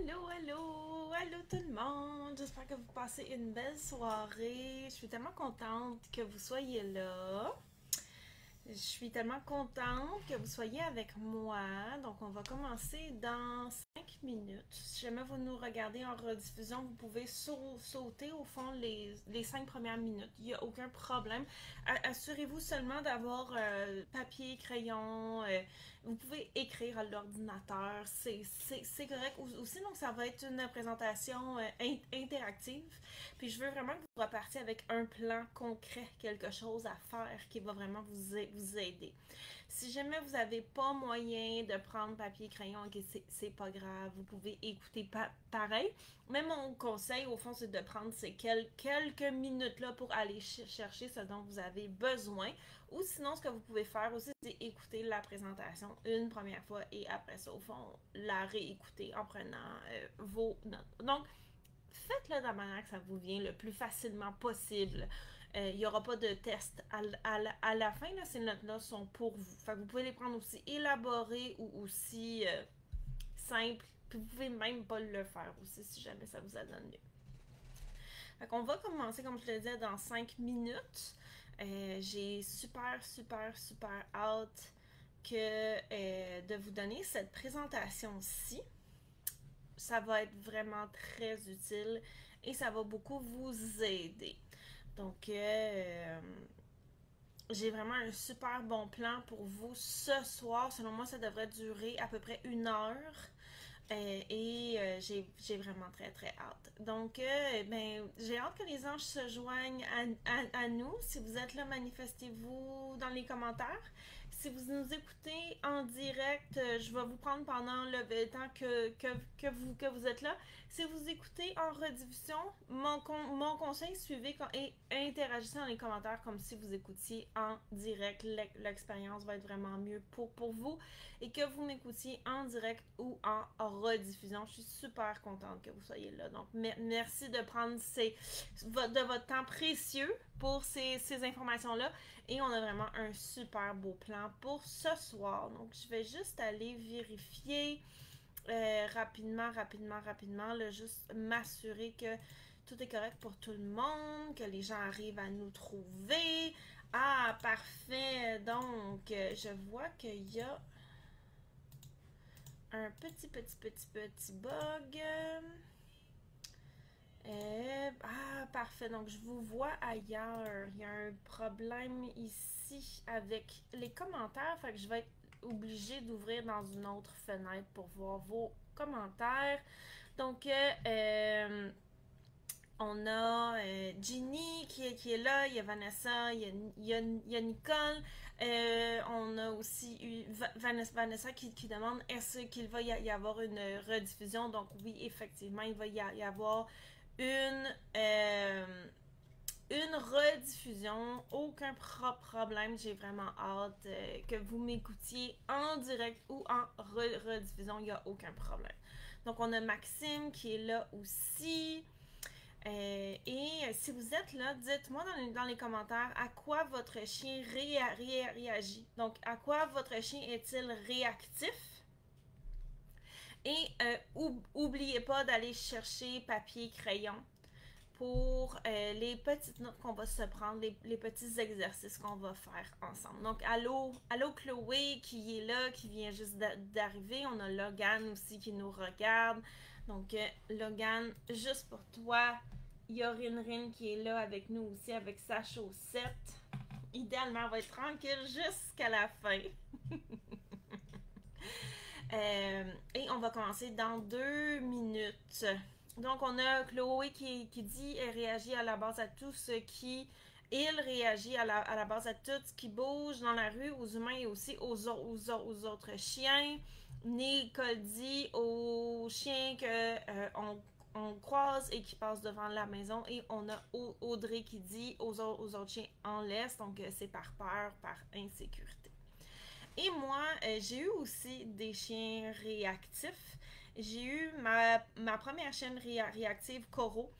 Allô, allô, allô tout le monde. J'espère que vous passez une belle soirée. Je suis tellement contente que vous soyez là. Je suis tellement contente que vous soyez avec moi. Donc, on va commencer dans 5 minutes. Si jamais vous nous regardez en rediffusion, vous pouvez sauter au fond les 5 premières minutes. Il n'y a aucun problème. Assurez-vous seulement d'avoir papier, crayon. Vous pouvez écrire à l'ordinateur. C'est correct. Ou sinon, ça va être une présentation interactive. Puis je veux vraiment que vous repartiez avec un plan concret, quelque chose à faire qui va vraiment vous aider. Si jamais vous n'avez pas moyen de prendre papier et crayon, okay, c'est pas grave, vous pouvez écouter pareil. Mais mon conseil, au fond, c'est de prendre ces quelques minutes-là pour aller chercher ce dont vous avez besoin. Ou sinon, ce que vous pouvez faire aussi, c'est écouter la présentation une première fois et après ça, au fond, la réécouter en prenant vos notes. Donc, faites-le de la manière que ça vous vient le plus facilement possible. Il n'y aura pas de test à la fin. Là, ces notes-là sont pour vous. Fait que vous pouvez les prendre aussi élaborées ou aussi simples. Puis vous pouvez même pas le faire aussi si jamais ça vous donne mieux. Fait qu'on va commencer, comme je le disais, dans 5 minutes. J'ai super hâte de vous donner cette présentation-ci. Ça va être vraiment très utile et ça va beaucoup vous aider. Donc, j'ai vraiment un super bon plan pour vous ce soir. Selon moi, ça devrait durer à peu près 1 heure. J'ai vraiment très hâte. Donc, j'ai hâte que les anges se joignent à nous. Si vous êtes là, manifestez-vous dans les commentaires. Si vous nous écoutez en direct, je vais vous prendre pendant le temps que vous êtes là. Si vous écoutez en rediffusion, mon conseil, suivez et interagissez dans les commentaires comme si vous écoutiez en direct. L'expérience va être vraiment mieux pour vous et que vous m'écoutiez en direct ou en rediffusion. Je suis super contente que vous soyez là. Donc, merci de prendre de votre temps précieux pour ces informations-là. Et on a vraiment un super beau plan pour ce soir. Donc, je vais juste aller vérifier rapidement, là, juste m'assurer que tout est correct pour tout le monde, que les gens arrivent à nous trouver. Ah, parfait. Donc, je vois qu'il y a un petit bug. Parfait. Donc, je vous vois ailleurs. Il y a un problème ici avec les commentaires. Fait que je vais être obligée d'ouvrir dans une autre fenêtre pour voir vos commentaires. Donc, on a Ginny qui est là, il y a Vanessa, il y a Nicole. On a aussi eu Vanessa qui demande est-ce qu'il va y avoir une rediffusion. Donc oui, effectivement, il va y avoir une rediffusion, aucun problème. J'ai vraiment hâte que vous m'écoutiez en direct ou en rediffusion, il n'y a aucun problème. Donc on a Maxime qui est là aussi. Et si vous êtes là, dites-moi dans les commentaires à quoi votre chien réagit. Donc, à quoi votre chien est-il réactif? Et oubliez pas d'aller chercher papier, crayon pour les petites notes qu'on va se prendre, les petits exercices qu'on va faire ensemble. Donc, allô Chloé qui est là, qui vient juste d'arriver. On a Logan aussi qui nous regarde. Donc, Logan, juste pour toi, il y a Rin qui est là avec nous aussi avec sa chaussette. Idéalement, on va être tranquille jusqu'à la fin. Et on va commencer dans 2 minutes. Donc, on a Chloé qui dit elle réagit à la base à tout ce qui. Il réagit à la base à tout ce qui bouge dans la rue, aux humains et aussi aux autres chiens. Nicole dit aux chiens que on croise et qui passe devant la maison. Et on a Audrey qui dit aux autres chiens en laisse. Donc, c'est par peur, par insécurité. Et moi, j'ai eu aussi des chiens réactifs. J'ai eu ma première chienne réactive, Coro,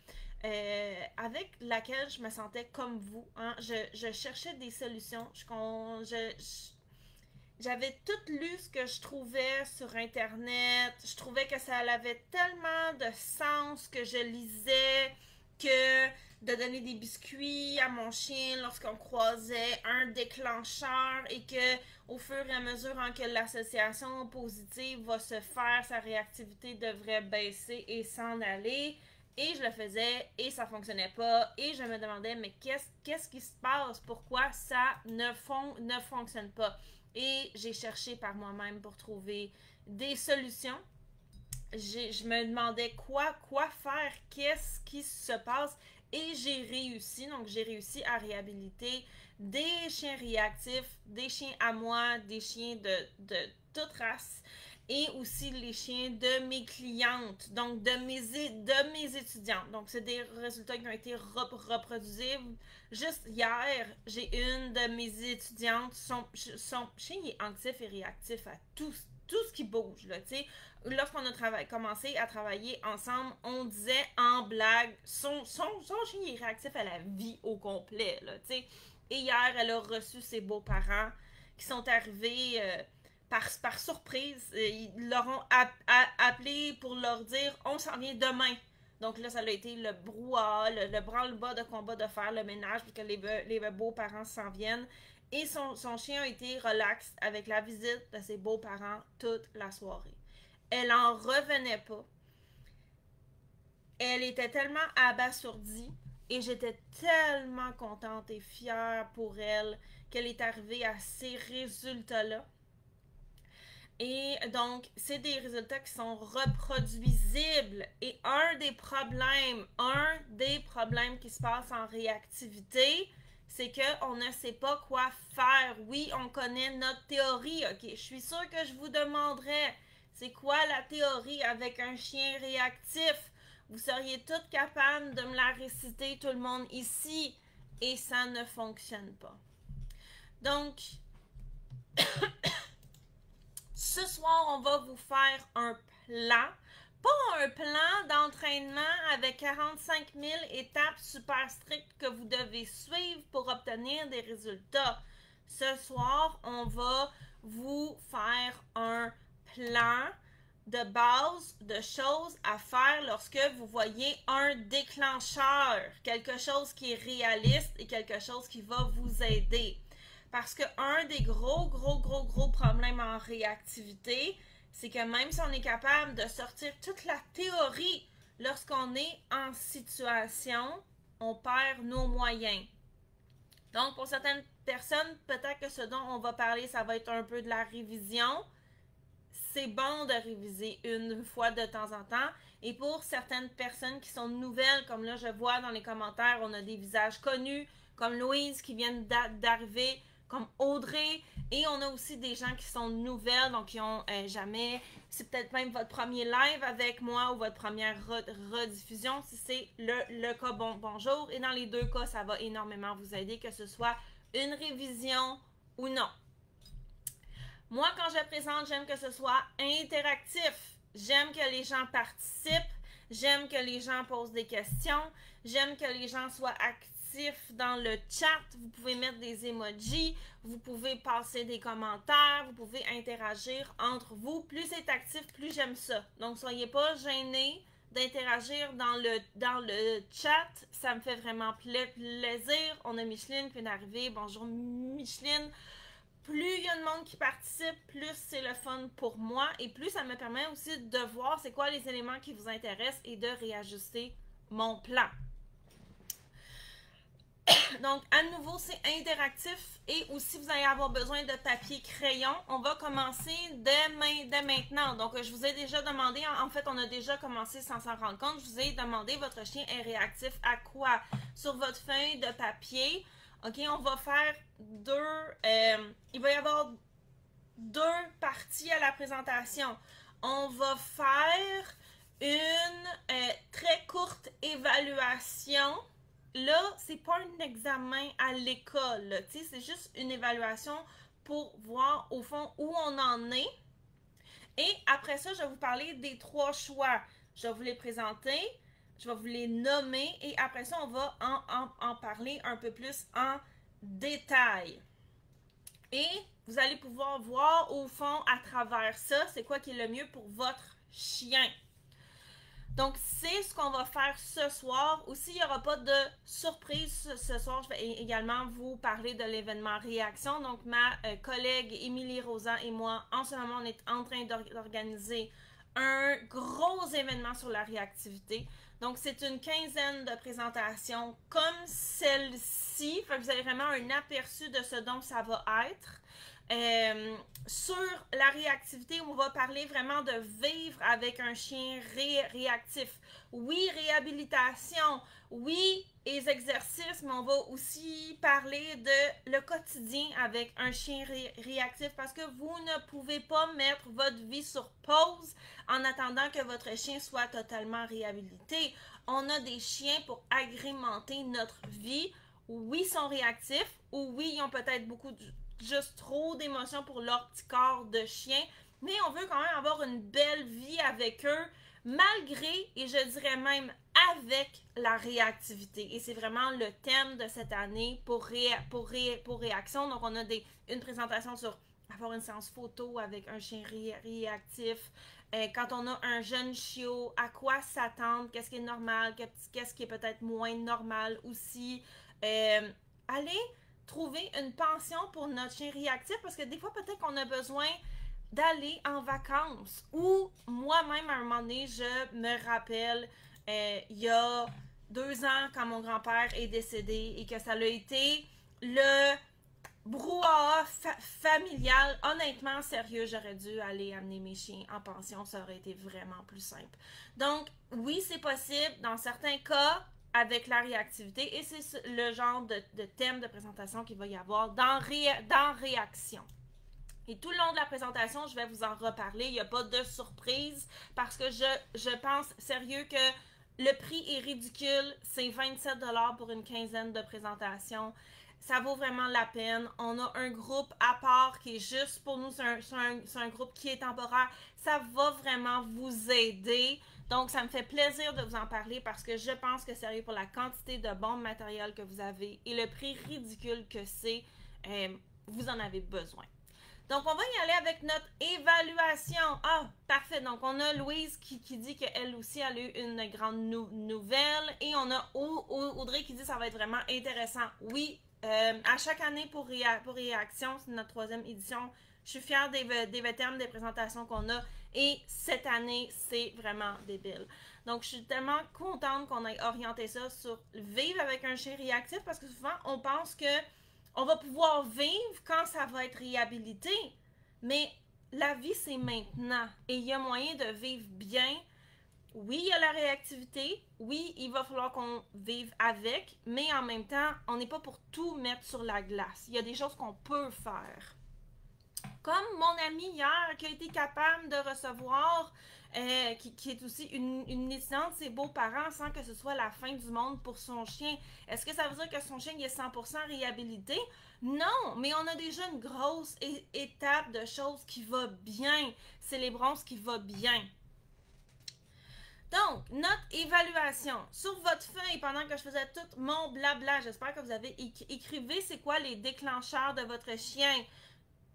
avec laquelle je me sentais comme vous. Hein. Je cherchais des solutions. j'avais tout lu ce que je trouvais sur Internet. Je trouvais que ça avait tellement de sens que je lisais que de donner des biscuits à mon chien lorsqu'on croisait un déclencheur et que au fur et à mesure en que l'association positive va se faire, sa réactivité devrait baisser et s'en aller. Et je le faisais et ça fonctionnait pas. Et je me demandais, mais qu'est-ce qui se passe? Pourquoi ça ne fonctionne pas? Et j'ai cherché par moi-même pour trouver des solutions. Je me demandais quoi faire, qu'est-ce qui se passe. Et j'ai réussi, donc j'ai réussi à réhabiliter des chiens réactifs, des chiens à moi, des chiens de toute race, et aussi les chiens de mes clientes, donc de mes étudiantes. Donc, c'est des résultats qui ont été reproduisibles. Juste hier, j'ai une de mes étudiantes, son chien est actif et réactif à tout ce qui bouge, là, tu sais. Lorsqu'on a commencé à travailler ensemble, on disait en blague, son chien est réactif à la vie au complet, là, tu sais. Et hier, elle a reçu ses beaux-parents qui sont arrivés par surprise. Ils l'auront appelé pour leur dire « On s'en vient demain ». Donc là, ça a été le brouhaha, le branle-bas de combat de faire le ménage pour que les beaux-parents s'en viennent. Et son chien a été relax avec la visite de ses beaux-parents toute la soirée. Elle en revenait pas. Elle était tellement abasourdie et j'étais tellement contente et fière pour elle qu'elle est arrivée à ces résultats-là. Et donc, c'est des résultats qui sont reproduisibles. Et un des problèmes qui se passe en réactivité, c'est qu'on ne sait pas quoi faire. Oui, on connaît notre théorie, ok? Je suis sûre que je vous demanderais, c'est quoi la théorie avec un chien réactif? Vous seriez toutes capables de me la réciter, tout le monde ici, et ça ne fonctionne pas. Donc, ce soir, on va vous faire un plan. Pas un plan d'entraînement avec 45 000 étapes super strictes que vous devez suivre pour obtenir des résultats. Ce soir, on va vous faire un plan de base de choses à faire lorsque vous voyez un déclencheur. Quelque chose qui est réaliste et quelque chose qui va vous aider. Parce que un des gros problèmes en réactivité, c'est que même si on est capable de sortir toute la théorie lorsqu'on est en situation, on perd nos moyens. Donc, pour certaines personnes, peut-être que ce dont on va parler, ça va être un peu de la révision. C'est bon de réviser une fois de temps en temps. Et pour certaines personnes qui sont nouvelles, comme là, je vois dans les commentaires, on a des visages connus, comme Louise qui vient d'arriver, comme Audrey, et on a aussi des gens qui sont nouvelles, donc qui ont jamais, c'est peut-être même votre premier live avec moi ou votre première rediffusion, si c'est le cas, bonjour, et dans les deux cas, ça va énormément vous aider, que ce soit une révision ou non. Moi, quand je présente, j'aime que ce soit interactif, j'aime que les gens participent, j'aime que les gens posent des questions, j'aime que les gens soient actifs dans le chat, vous pouvez mettre des emojis, vous pouvez passer des commentaires, vous pouvez interagir entre vous. Plus c'est actif, plus j'aime ça. Donc, soyez pas gênés d'interagir dans le chat. Ça me fait vraiment plaisir. On a Micheline qui vient d'arriver. Bonjour Micheline. Plus il y a de monde qui participe, plus c'est le fun pour moi et plus ça me permet aussi de voir c'est quoi les éléments qui vous intéressent et de réajuster mon plan. Donc, à nouveau, c'est interactif et aussi, vous allez avoir besoin de papier crayon. On va commencer dès maintenant. Donc, je vous ai déjà demandé, en fait, on a déjà commencé sans s'en rendre compte. Je vous ai demandé, votre chien est réactif à quoi? Sur votre feuille de papier, ok, on va faire il va y avoir deux parties à la présentation. On va faire une très courte évaluation. Là, c'est pas un examen à l'école, tu sais, c'est juste une évaluation pour voir au fond où on en est. Et après ça, je vais vous parler des 3 choix. Je vais vous les présenter, je vais vous les nommer et après ça, on va en parler un peu plus en détail. Et vous allez pouvoir voir au fond, à travers ça, c'est quoi qui est le mieux pour votre chien. Donc, c'est ce qu'on va faire ce soir. Aussi, il n'y aura pas de surprise ce soir. Je vais également vous parler de l'événement Réaction. Donc, ma collègue Émilie Rosan et moi, en ce moment, on est en train d'organiser un gros événement sur la réactivité. Donc, c'est une quinzaine de présentations comme celle-ci. Fait que vous avez vraiment un aperçu de ce dont ça va être. Sur la réactivité, on va parler vraiment de vivre avec un chien réactif. Oui, réhabilitation, oui, les exercices, mais on va aussi parler de le quotidien avec un chien réactif parce que vous ne pouvez pas mettre votre vie sur pause en attendant que votre chien soit totalement réhabilité. On a des chiens pour agrémenter notre vie. Oui, ils sont réactifs, ou oui, ils ont peut-être juste trop d'émotions pour leur petit corps de chien, mais on veut quand même avoir une belle vie avec eux, malgré, et je dirais même avec la réactivité. Et c'est vraiment le thème de cette année pour Réaction. Donc, on a une présentation sur avoir une séance photo avec un chien réactif. Quand on a un jeune chiot, à quoi s'attendre, qu'est-ce qui est normal, qu'est-ce qui est peut-être moins normal aussi. Allez trouver une pension pour notre chien réactif parce que des fois, peut-être qu'on a besoin d'aller en vacances. Ou moi-même, à un moment donné, je me rappelle, il y a 2 ans, quand mon grand-père est décédé et que ça a été le brouhaha familial. Honnêtement, sérieux, j'aurais dû aller amener mes chiens en pension. Ça aurait été vraiment plus simple. Donc, oui, c'est possible. Dans certains cas, avec la réactivité, et c'est le genre de thème de présentation qu'il va y avoir dans Réaction. Et tout le long de la présentation, je vais vous en reparler. Il n'y a pas de surprise parce que je pense sérieux que le prix est ridicule. C'est 27$ pour une quinzaine de présentations. Ça vaut vraiment la peine. On a un groupe à part qui est juste pour nous. C'est un groupe qui est temporaire. Ça va vraiment vous aider. Donc, ça me fait plaisir de vous en parler parce que je pense que sérieux pour la quantité de bon matériel que vous avez et le prix ridicule que c'est, vous en avez besoin. Donc, on va y aller avec notre évaluation. Ah, parfait. Donc, on a Louise qui dit qu'elle aussi a eu une grande nouvelle. Et on a Audrey qui dit que ça va être vraiment intéressant. Oui, à chaque année pour Réaction, c'est notre 3e édition. Je suis fière des thèmes, des présentations qu'on a. Et cette année, c'est vraiment débile. Donc, je suis tellement contente qu'on ait orienté ça sur vivre avec un chien réactif parce que souvent, on pense que on va pouvoir vivre quand ça va être réhabilité. Mais la vie, c'est maintenant. Et il y a moyen de vivre bien. Oui, il y a la réactivité. Oui, il va falloir qu'on vive avec. Mais en même temps, on n'est pas pour tout mettre sur la glace. Il y a des choses qu'on peut faire. Comme mon amie hier qui a été capable de recevoir, qui est aussi une étudiante, ses beaux-parents sans que ce soit la fin du monde pour son chien. Est-ce que ça veut dire que son chien est 100% réhabilité? Non, mais on a déjà une grosse étape de choses qui va bien. Célébrons ce qui va bien. Donc, notre évaluation. Sur votre feuille, pendant que je faisais tout mon blabla, j'espère que vous avez écrivé c'est quoi les déclencheurs de votre chien.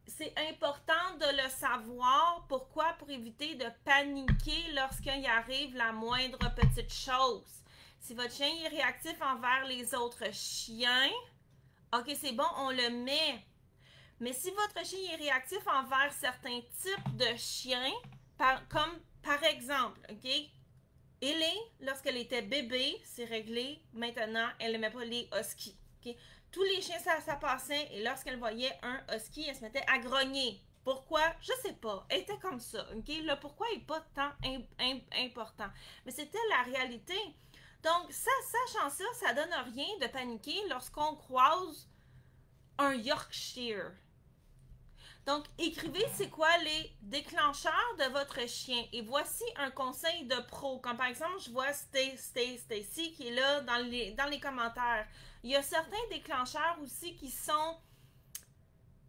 C'est important de le savoir. Pourquoi? Pour éviter de paniquer lorsqu'il arrive la moindre petite chose. Si votre chien est réactif envers les autres chiens, ok, c'est bon, on le met. Mais si votre chien est réactif envers certains types de chiens, comme par exemple, ok, Ellie, lorsqu'elle était bébé, c'est réglé. Maintenant, elle n'aimait pas les huskies. Okay? Tous les chiens, ça passait. Et lorsqu'elle voyait un husky, elle se mettait à grogner. Pourquoi? Je sais pas. Elle était comme ça. Okay? Le pourquoi n'est pas tant important. Mais c'était la réalité. Donc, sachant ça, ça donne rien de paniquer lorsqu'on croise un Yorkshire. Donc, écrivez c'est quoi les déclencheurs de votre chien. Et voici un conseil de pro. Comme par exemple, je vois Stacy qui est là dans les commentaires. Il y a certains déclencheurs aussi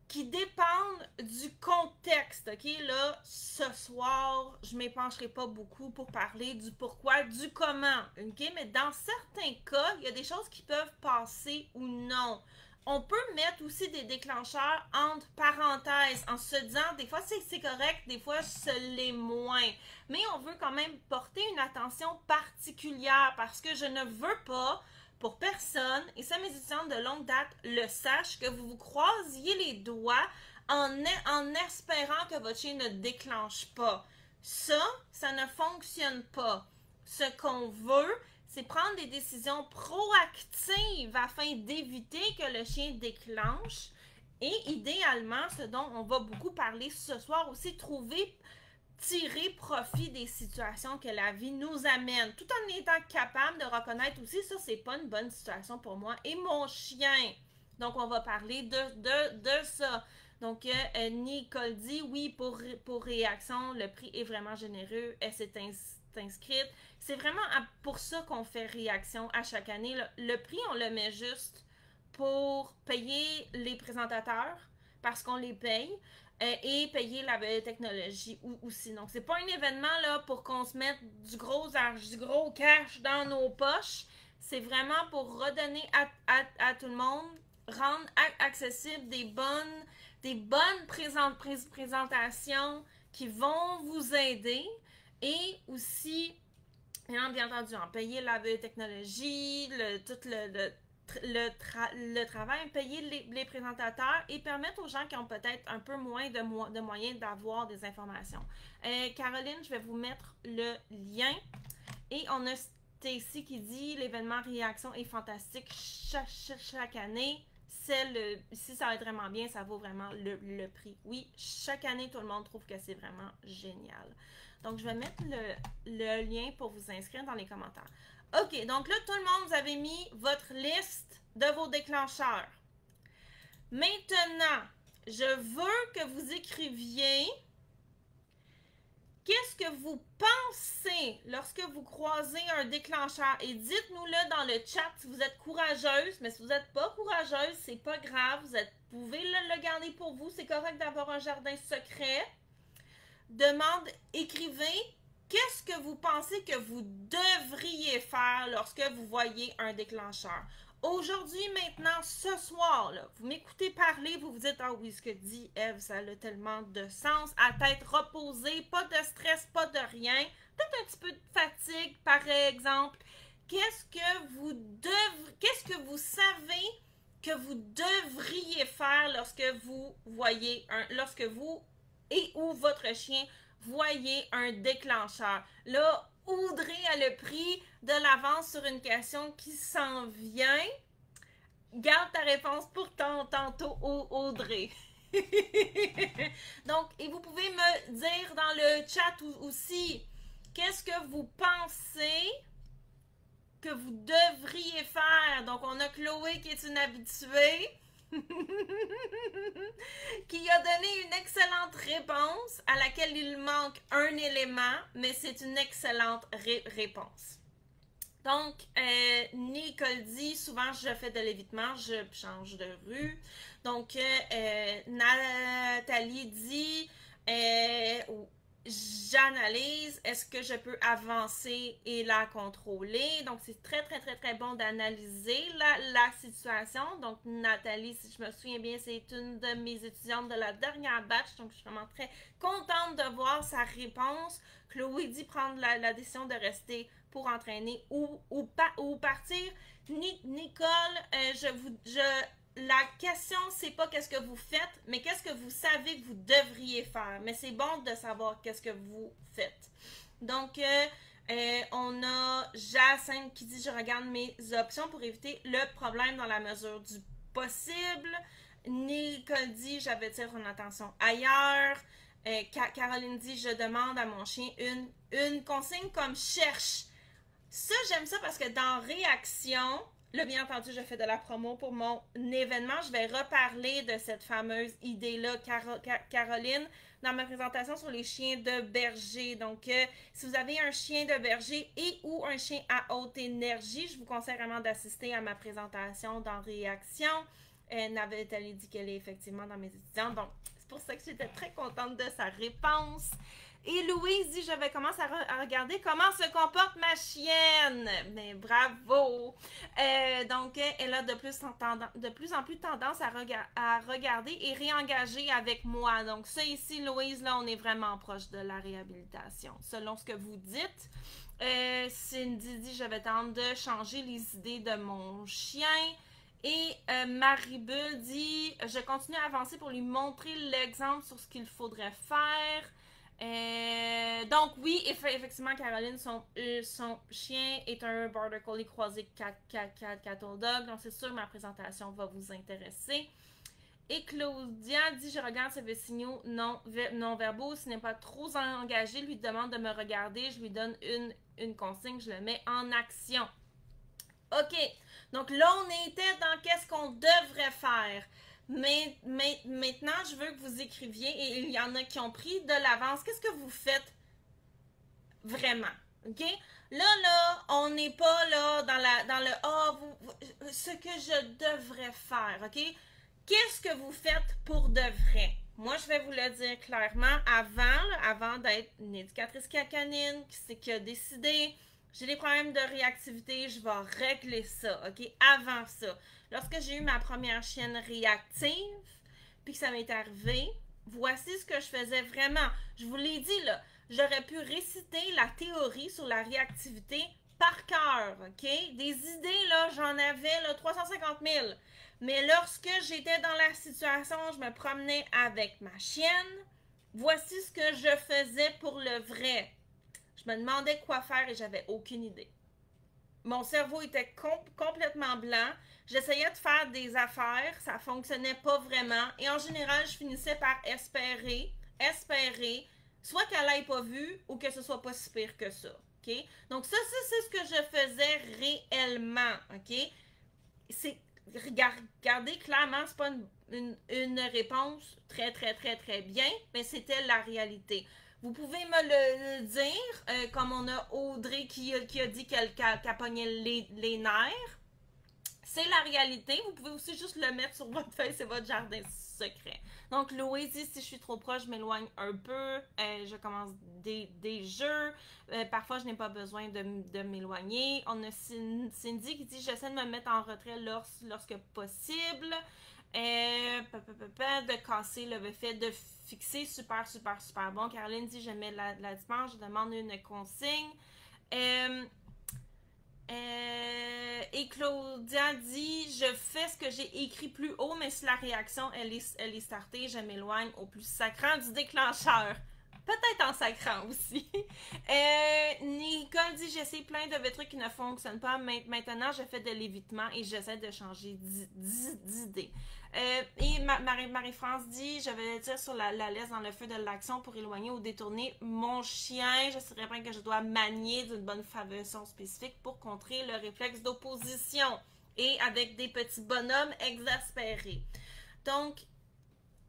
qui dépendent du contexte. OK, là, ce soir, je ne m'épancherai pas beaucoup pour parler du pourquoi, du comment. OK, mais dans certains cas, il y a des choses qui peuvent passer ou non. on peut mettre aussi des déclencheurs entre parenthèses en se disant des fois c'est correct, des fois ce l'est moins. Mais on veut quand même porter une attention particulière parce que je ne veux pas pour personne, et ça mes étudiantes de longue date le sachent, que vous vous croisiez les doigts en espérant que votre chien ne déclenche pas. Ça ne fonctionne pas. Ce qu'on veut, c'est prendre des décisions proactives afin d'éviter que le chien déclenche. Et idéalement, ce dont on va beaucoup parler ce soir aussi, tirer profit des situations que la vie nous amène, tout en étant capable de reconnaître aussi, ça, c'est pas une bonne situation pour moi et mon chien. Donc, on va parler de ça. Donc, Nicole dit, oui, pour réaction, le prix est vraiment généreux. Elle s'est inscrite. C'est vraiment pour ça qu'on fait réaction à chaque année. Le prix, on le met juste pour payer les présentateurs, parce qu'on les paye, et payer la technologie aussi. Donc, c'est pas un événement là pour qu'on se mette du gros cash dans nos poches. C'est vraiment pour redonner à tout le monde, rendre accessible des bonnes présentations qui vont vous aider, et aussi, bien entendu, en payer la technologie, tout le travail, payer les présentateurs et permettre aux gens qui ont peut-être un peu moins de moyens d'avoir des informations. Caroline, je vais vous mettre le lien. Et on a Stacy qui dit l'événement réaction est fantastique chaque année. Si ça va être vraiment bien, ça vaut vraiment le prix. Oui, chaque année, tout le monde trouve que c'est vraiment génial. Donc, je vais mettre le lien pour vous inscrire dans les commentaires. OK, donc là, tout le monde, vous avez mis votre liste de vos déclencheurs. Maintenant, je veux que vous écriviez qu'est-ce que vous pensez lorsque vous croisez un déclencheur. Et dites-nous-le dans le chat si vous êtes courageuse, mais si vous n'êtes pas courageuse, c'est pas grave. Vous pouvez le garder pour vous. C'est correct d'avoir un jardin secret. Écrivez. Qu'est-ce que vous pensez que vous devriez faire lorsque vous voyez un déclencheur? Aujourd'hui, maintenant, ce soir, là, vous m'écoutez parler, vous vous dites « Ah oui, ce que dit Eve, ça a tellement de sens. » À tête reposée, pas de stress, pas de rien. Peut-être un petit peu de fatigue, par exemple. Qu'est-ce que vous savez que vous devriez faire lorsque vous voyez lorsque vous et ou votre chien voyez un déclencheur. Là, Audrey a le prix de l'avance sur une question qui s'en vient. Garde ta réponse pour tantôt, Audrey. Donc, et vous pouvez me dire dans le chat aussi, qu'est-ce que vous pensez que vous devriez faire? Donc, on a Chloé qui est une habituée. Qui a donné une excellente réponse à laquelle il manque un élément, mais c'est une excellente réponse. Donc, Nicole dit, souvent je fais de l'évitement, je change de rue. Donc, Nathalie dit, j'analyse, est-ce que je peux avancer et la contrôler? Donc, c'est très, très, très, très bon d'analyser la situation. Donc, Nathalie, si je me souviens bien, c'est une de mes étudiantes de la dernière batch. Donc, je suis vraiment très contente de voir sa réponse. Chloé dit prendre la décision de rester pour entraîner ou partir. Nicole, la question, c'est pas qu'est-ce que vous faites, mais qu'est-ce que vous savez que vous devriez faire. Mais c'est bon de savoir qu'est-ce que vous faites. Donc, on a Jacinthe qui dit « Je regarde mes options pour éviter le problème dans la mesure du possible. » Nicole dit « J'attire son attention ailleurs. » Caroline dit « Je demande à mon chien une consigne comme cherche. » Ça, j'aime ça parce que dans réaction, là, bien entendu, je fais de la promo pour mon événement. Je vais reparler de cette fameuse idée-là, Caroline, dans ma présentation sur les chiens de berger. Donc, si vous avez un chien de berger et ou un chien à haute énergie, je vous conseille vraiment d'assister à ma présentation dans Réaction. Nathalie dit qu'elle est effectivement dans mes étudiants. Donc, c'est pour ça que j'étais très contente de sa réponse. Et Louise dit, je vais commencer à regarder comment se comporte ma chienne. Mais bravo! Donc, elle a de plus en plus tendance à regarder et réengager avec moi. Donc, ça ici, Louise, là, on est vraiment proche de la réhabilitation. Selon ce que vous dites, Cindy dit, je vais tenter de changer les idées de mon chien. Et Maribel dit, je continue à avancer pour lui montrer l'exemple sur ce qu'il faudrait faire. Donc oui, effectivement, Caroline, son chien est un Border Collie croisé Cattle Dog. Donc c'est sûr que ma présentation va vous intéresser. Et Claudia dit, je regarde ses signaux non-verbaux. S'il n'est pas trop engagé, lui demande de me regarder. Je lui donne une consigne, je le mets en action. OK, donc là, on était dans qu'est-ce qu'on devrait faire. Mais maintenant, je veux que vous écriviez, et il y en a qui ont pris de l'avance. Qu'est-ce que vous faites vraiment? OK? Là, on n'est pas là dans le ce que je devrais faire. OK? Qu'est-ce que vous faites pour de vrai? Moi, je vais vous le dire clairement avant d'être une éducatrice canine qui a décidé. J'ai des problèmes de réactivité, je vais régler ça, OK? Avant ça, lorsque j'ai eu ma première chienne réactive, puis que ça m'est arrivé, voici ce que je faisais vraiment. Je vous l'ai dit, là, j'aurais pu réciter la théorie sur la réactivité par cœur, OK? Des idées, là, j'en avais, là, 350 000. Mais lorsque j'étais dans la situation, je me promenais avec ma chienne, voici ce que je faisais pour le vrai. Je me demandais quoi faire et j'avais aucune idée. Mon cerveau était complètement blanc. J'essayais de faire des affaires, ça fonctionnait pas vraiment. Et en général, je finissais par espérer, soit qu'elle n'ait pas vu ou que ce soit pas si pire que ça. OK? Donc ça, c'est ce que je faisais réellement. OK? C'est, regardez, clairement, c'est pas une réponse très, très, très, très bien, mais c'était la réalité. Vous pouvez me le dire, comme on a Audrey qui a dit qu'elle pognait les nerfs. C'est la réalité. Vous pouvez aussi juste le mettre sur votre feuille, c'est votre jardin secret. Donc, Louise dit, si je suis trop proche, je m'éloigne un peu. Je commence des jeux. Parfois, je n'ai pas besoin de m'éloigner. On a Cindy qui dit, j'essaie de me mettre en retrait lorsque possible. De casser le fait de fixer, super, super, super bon. Caroline dit, je mets la dimanche, je demande une consigne. Et Claudia dit, je fais ce que j'ai écrit plus haut, mais si la réaction, elle est startée, je m'éloigne au plus sacrant du déclencheur. Peut-être en sacrant aussi. Nicole dit, j'essaie plein de trucs qui ne fonctionnent pas. Maintenant, je fais de l'évitement et j'essaie de changer d'idée. Et Marie-France dit, je vais dire sur la laisse dans le feu de l'action pour éloigner ou détourner mon chien. Je serais bien que je dois manier d'une bonne façon spécifique pour contrer le réflexe d'opposition et avec des petits bonhommes exaspérés. Donc,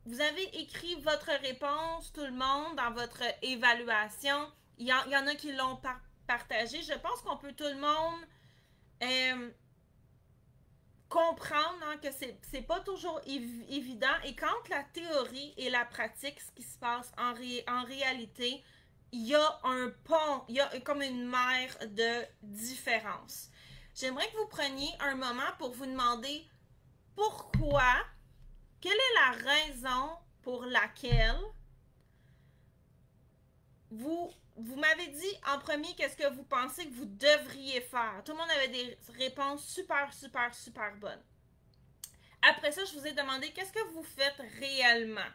vous avez écrit votre réponse, tout le monde, dans votre évaluation. Il y en a qui l'ont partagé. Je pense qu'on peut tout le monde comprendre que c'est pas toujours évident. Et quand la théorie et la pratique, ce qui se passe en réalité, il y a un pont, il y a comme une mer de différence. J'aimerais que vous preniez un moment pour vous demander pourquoi. Quelle est la raison pour laquelle vous m'avez dit en premier qu'est-ce que vous pensez que vous devriez faire. Tout le monde avait des réponses super, super, super bonnes. Après ça, je vous ai demandé qu'est-ce que vous faites réellement.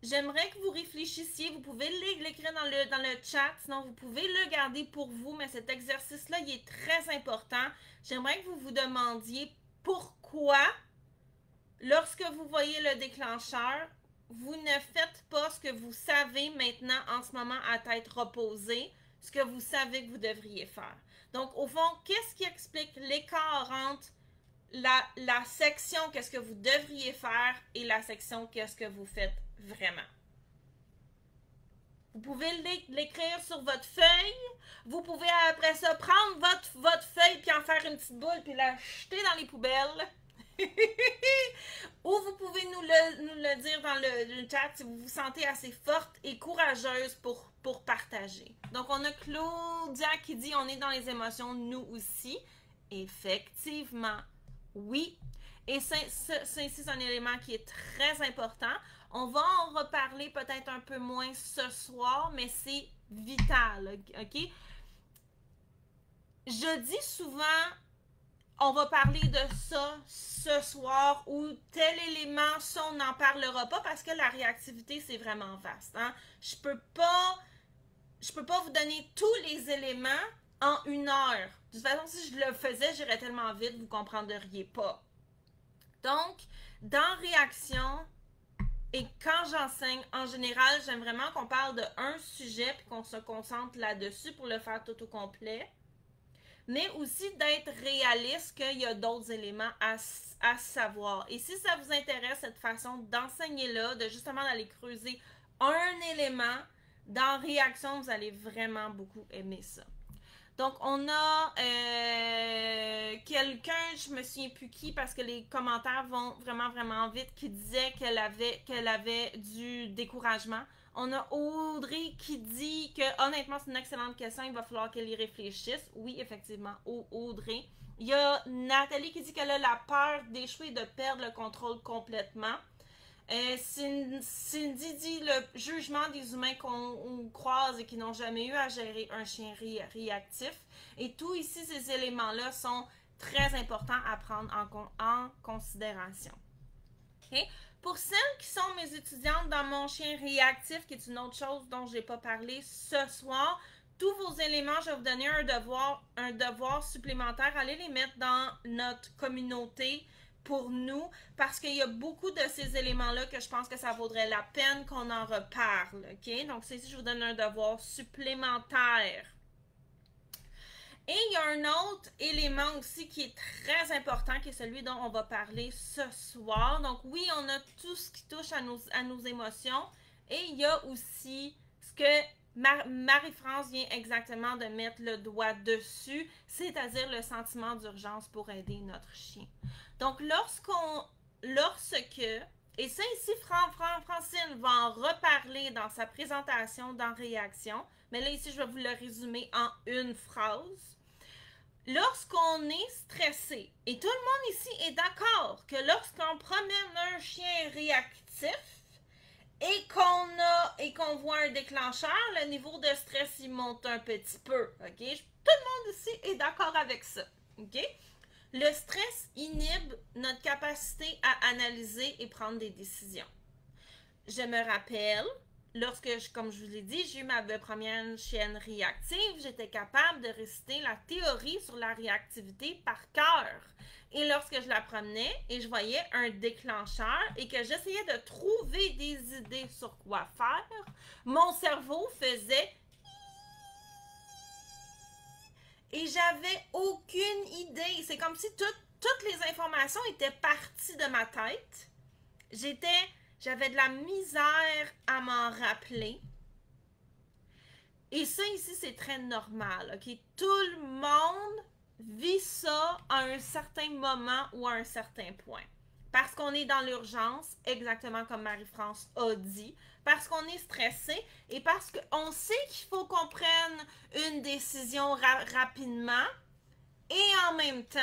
J'aimerais que vous réfléchissiez. Vous pouvez l'écrire dans le chat, sinon vous pouvez le garder pour vous, mais cet exercice-là, il est très important. J'aimerais que vous vous demandiez pourquoi. Lorsque vous voyez le déclencheur, vous ne faites pas ce que vous savez maintenant en ce moment à tête reposée, ce que vous savez que vous devriez faire. Donc, au fond, qu'est-ce qui explique l'écart entre la section qu'est-ce que vous devriez faire et la section qu'est-ce que vous faites vraiment? Vous pouvez l'écrire sur votre feuille. Vous pouvez après ça prendre votre feuille puis en faire une petite boule puis la jeter dans les poubelles. Ou vous pouvez nous le dire dans le chat si vous vous sentez assez forte et courageuse pour partager. Donc, on a Claudia qui dit « On est dans les émotions, nous aussi. » Effectivement, oui. Et c'est un élément qui est très important. On va en reparler peut-être un peu moins ce soir, mais c'est vital, OK? Je dis souvent, on va parler de ça ce soir ou tel élément, ça on n'en parlera pas parce que la réactivité c'est vraiment vaste. Hein? Je peux pas vous donner tous les éléments en 1 heure. De toute façon, si je le faisais, j'irais tellement vite, vous comprendriez pas. Donc, dans réaction, et quand j'enseigne, en général, j'aime vraiment qu'on parle d'un sujet puis qu'on se concentre là-dessus pour le faire tout au complet. Mais aussi d'être réaliste qu'il y a d'autres éléments à savoir. Et si ça vous intéresse, cette façon d'enseigner-là, de justement d'aller creuser un élément dans réaction, vous allez vraiment beaucoup aimer ça. Donc, on a quelqu'un, je me souviens plus qui, parce que les commentaires vont vraiment, vraiment vite, qui disait qu'elle avait du découragement. On a Audrey qui dit que, honnêtement, c'est une excellente question, il va falloir qu'elle y réfléchisse. Oui, effectivement, Audrey. Il y a Nathalie qui dit qu'elle a la peur d'échouer et de perdre le contrôle complètement. Cindy dit le jugement des humains qu'on croise et qui n'ont jamais eu à gérer un chien réactif. Et tout ici, ces éléments-là sont très importants à prendre en considération. Okay? Pour celles qui sont mes étudiantes dans mon chien réactif, qui est une autre chose dont je n'ai pas parlé ce soir, tous vos éléments, je vais vous donner un devoir supplémentaire. Allez les mettre dans notre communauté pour nous, parce qu'il y a beaucoup de ces éléments-là que je pense que ça vaudrait la peine qu'on en reparle, ok? Donc, c'est ici, je vous donne un devoir supplémentaire. Et il y a un autre élément aussi qui est très important, qui est celui dont on va parler ce soir. Donc, oui, on a tout ce qui touche à nos émotions, et il y a aussi ce que Marie-France vient exactement de mettre le doigt dessus, c'est-à-dire le sentiment d'urgence pour aider notre chien. Donc, et ça ici, Francine va en reparler dans sa présentation dans Réaction, mais là ici, je vais vous le résumer en une phrase. Lorsqu'on est stressé, et tout le monde ici est d'accord que lorsqu'on promène un chien réactif, et qu'on voit un déclencheur, le niveau de stress, il monte un petit peu, ok? Tout le monde ici est d'accord avec ça, ok? Le stress inhibe notre capacité à analyser et prendre des décisions. Je me rappelle, comme je vous l'ai dit, j'ai eu ma première chienne réactive, j'étais capable de réciter la théorie sur la réactivité par cœur. Et lorsque je la promenais et je voyais un déclencheur et que j'essayais de trouver des idées sur quoi faire, mon cerveau faisait et j'avais aucune idée. C'est comme si toutes les informations étaient parties de ma tête. J'avais de la misère à m'en rappeler. Et ça ici, c'est très normal, ok? Tout le monde vit ça à un certain moment ou à un certain point. Parce qu'on est dans l'urgence, exactement comme Marie-France a dit, parce qu'on est stressé et parce qu'on sait qu'il faut qu'on prenne une décision rapidement et en même temps,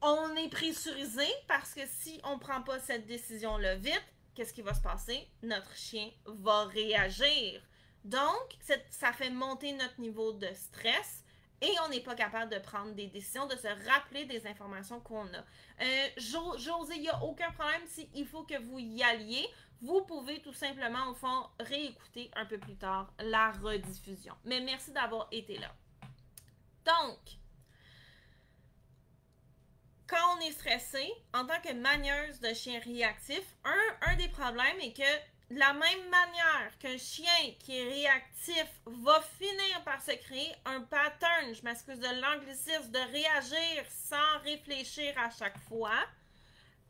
on est pressurisé parce que si on ne prend pas cette décision-là vite, qu'est-ce qui va se passer? Notre chien va réagir. Donc, ça fait monter notre niveau de stress et on n'est pas capable de prendre des décisions, de se rappeler des informations qu'on a. José, il n'y a aucun problème s'il faut que vous y alliez. Vous pouvez tout simplement, au fond, réécouter un peu plus tard la rediffusion. Mais merci d'avoir été là. Donc, quand on est stressé, en tant que manieuse de chien réactif, un des problèmes est que de la même manière qu'un chien qui est réactif va finir par se créer un pattern, je m'excuse de l'anglicisme, de réagir sans réfléchir à chaque fois,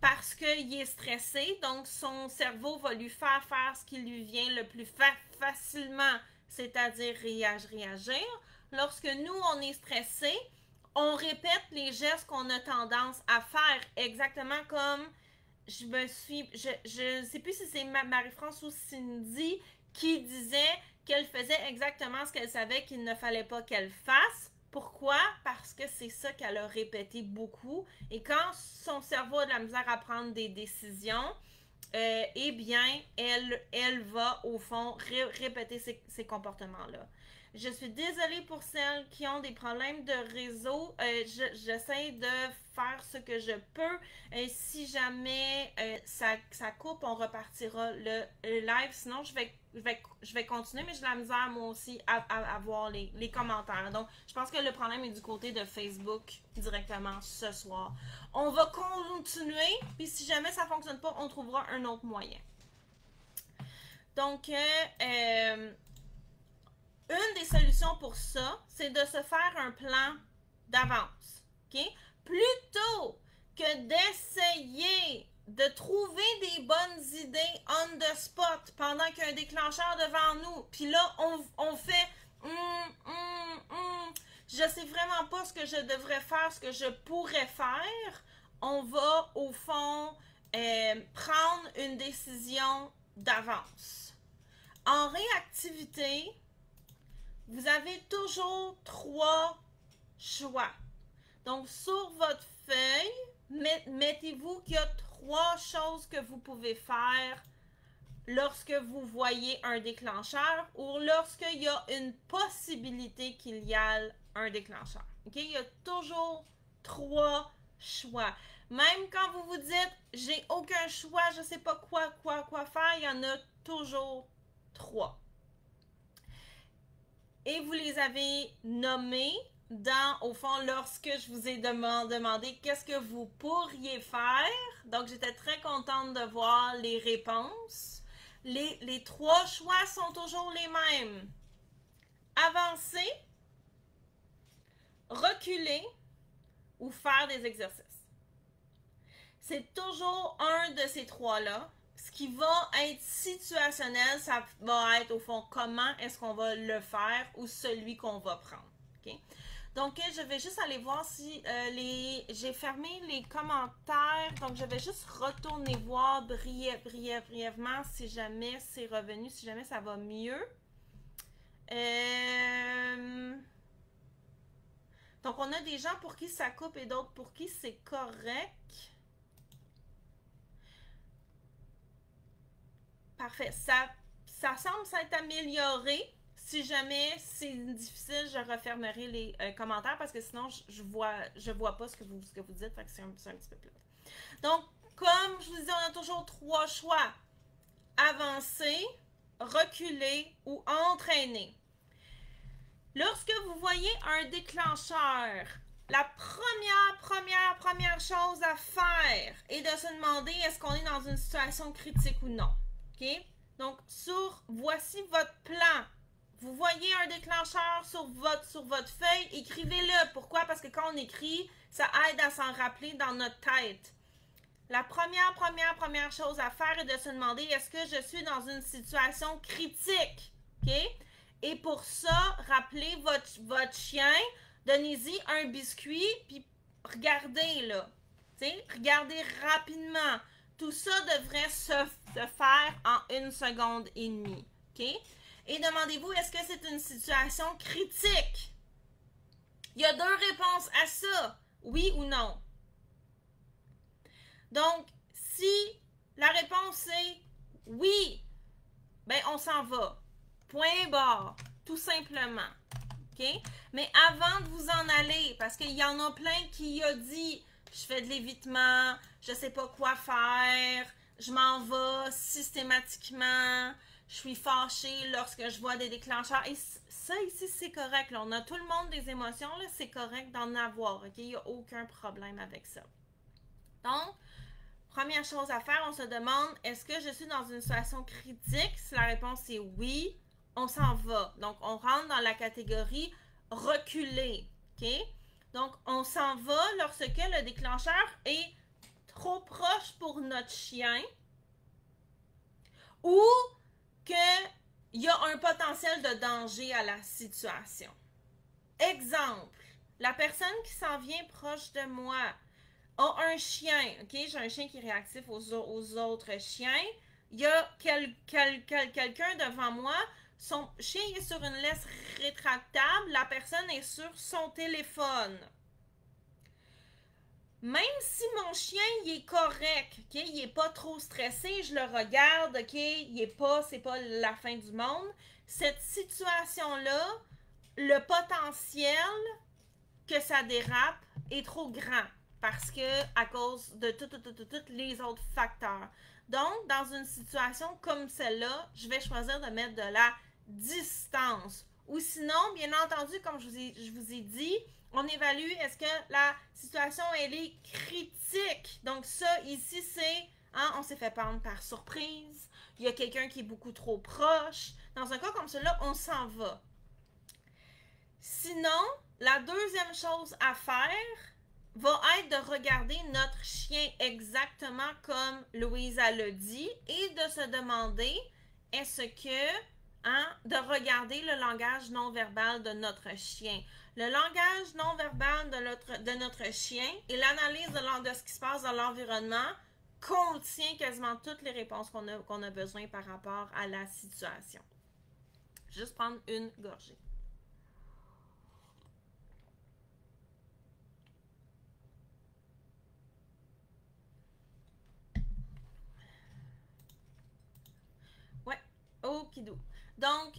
parce qu'il est stressé, donc son cerveau va lui faire ce qui lui vient le plus facilement, c'est-à-dire réagir. Lorsque nous, on est stressé, on répète les gestes qu'on a tendance à faire, exactement comme je sais plus si c'est Marie-France ou Cindy qui disait qu'elle faisait exactement ce qu'elle savait qu'il ne fallait pas qu'elle fasse. Pourquoi? Parce que c'est ça qu'elle a répété beaucoup. Et quand son cerveau a de la misère à prendre des décisions, eh bien, elle va, au fond, répéter ces comportements-là. Je suis désolée pour celles qui ont des problèmes de réseau. J'essaie de faire ce que je peux. Si jamais ça coupe, on repartira le live. Sinon, je vais continuer, mais j'ai de la misère, moi aussi, à voir les commentaires. Donc, je pense que le problème est du côté de Facebook directement ce soir. On va continuer, puis si jamais ça ne fonctionne pas, on trouvera un autre moyen. Donc, une des solutions pour ça, c'est de se faire un plan d'avance. OK? Plutôt que d'essayer de trouver des bonnes idées on the spot pendant qu'il y a un déclencheur devant nous, puis là, on fait je sais vraiment pas ce que je devrais faire, ce que je pourrais faire. On va, au fond, prendre une décision d'avance. En réactivité, vous avez toujours 3 choix. Donc, sur votre feuille, mettez-vous qu'il y a 3 choses que vous pouvez faire lorsque vous voyez un déclencheur ou lorsqu'il y a une possibilité qu'il y ait un déclencheur. Okay? Il y a toujours 3 choix. Même quand vous vous dites « j'ai aucun choix, je ne sais pas quoi faire », il y en a toujours 3. Et vous les avez nommés au fond, lorsque je vous ai demandé qu'est-ce que vous pourriez faire. Donc, j'étais très contente de voir les réponses. Les 3 choix sont toujours les mêmes. Avancer, reculer ou faire des exercices. C'est toujours un de ces 3-là. Ce qui va être situationnel, ça va être au fond comment est-ce qu'on va le faire ou celui qu'on va prendre. Okay? Donc, je vais juste aller voir si j'ai fermé les commentaires. Donc, je vais juste retourner voir brièvement si jamais c'est revenu, si jamais ça va mieux. Donc, on a des gens pour qui ça coupe et d'autres pour qui c'est correct. Parfait. Ça semble s'être amélioré. Si jamais c'est difficile, je refermerai les commentaires parce que sinon, je vois pas ce que vous dites. Fait que c'est un petit peu plate. Donc, comme je vous disais, on a toujours 3 choix. Avancer, reculer ou entraîner. Lorsque vous voyez un déclencheur, la première chose à faire est de se demander est-ce qu'on est dans une situation critique ou non. OK? Donc, voici votre plan. Vous voyez un déclencheur sur votre feuille, écrivez-le. Pourquoi? Parce que quand on écrit, ça aide à s'en rappeler dans notre tête. La première chose à faire est de se demander est-ce que je suis dans une situation critique? OK? Et pour ça, rappelez votre chien, donnez-y un biscuit, puis regardez là. T'sais, regardez rapidement. Tout ça devrait se faire en 1 seconde et demie. OK? Et demandez-vous, est-ce que c'est une situation critique? Il y a 2 réponses à ça. Oui ou non? Donc, si la réponse est oui, ben on s'en va. Point barre. Tout simplement. OK? Mais avant de vous en aller, parce qu'il y en a plein qui ont dit je fais de l'évitement, je sais pas quoi faire, je m'en vais systématiquement, je suis fâchée lorsque je vois des déclencheurs. Et ça ici, c'est correct. Là. On a tout le monde des émotions, c'est correct d'en avoir. OK? Il n'y a aucun problème avec ça. Donc, première chose à faire, on se demande, est-ce que je suis dans une situation critique? Si la réponse est oui, on s'en va. Donc, on rentre dans la catégorie reculer. OK? Donc, on s'en va lorsque le déclencheur est trop proche pour notre chien ou qu'il y a un potentiel de danger à la situation. Exemple, la personne qui s'en vient proche de moi a un chien, ok? J'ai un chien qui est réactif aux autres chiens. Il y a quelqu'un devant moi. Son chien est sur une laisse rétractable. La personne est sur son téléphone. Même si mon chien il est correct, ok, il est pas trop stressé, je le regarde, ok, c'est pas la fin du monde. Cette situation-là, le potentiel que ça dérape est trop grand parce que à cause de tous les autres facteurs. Donc, dans une situation comme celle-là, je vais choisir de mettre de la distance. Ou sinon, bien entendu, comme je vous ai dit, on évalue est-ce que la situation elle est critique. Donc ça, ici, c'est on s'est fait prendre par surprise. Il y a quelqu'un qui est beaucoup trop proche. Dans un cas comme celui-là, on s'en va. Sinon, la deuxième chose à faire va être de regarder notre chien exactement comme Louisa l'a dit et de se demander est-ce que de regarder le langage non verbal de notre chien. Le langage non verbal de notre chien et l'analyse de ce qui se passe dans l'environnement contient quasiment toutes les réponses qu'on a besoin par rapport à la situation. Juste prendre une gorgée. Ouais, okidou. Donc,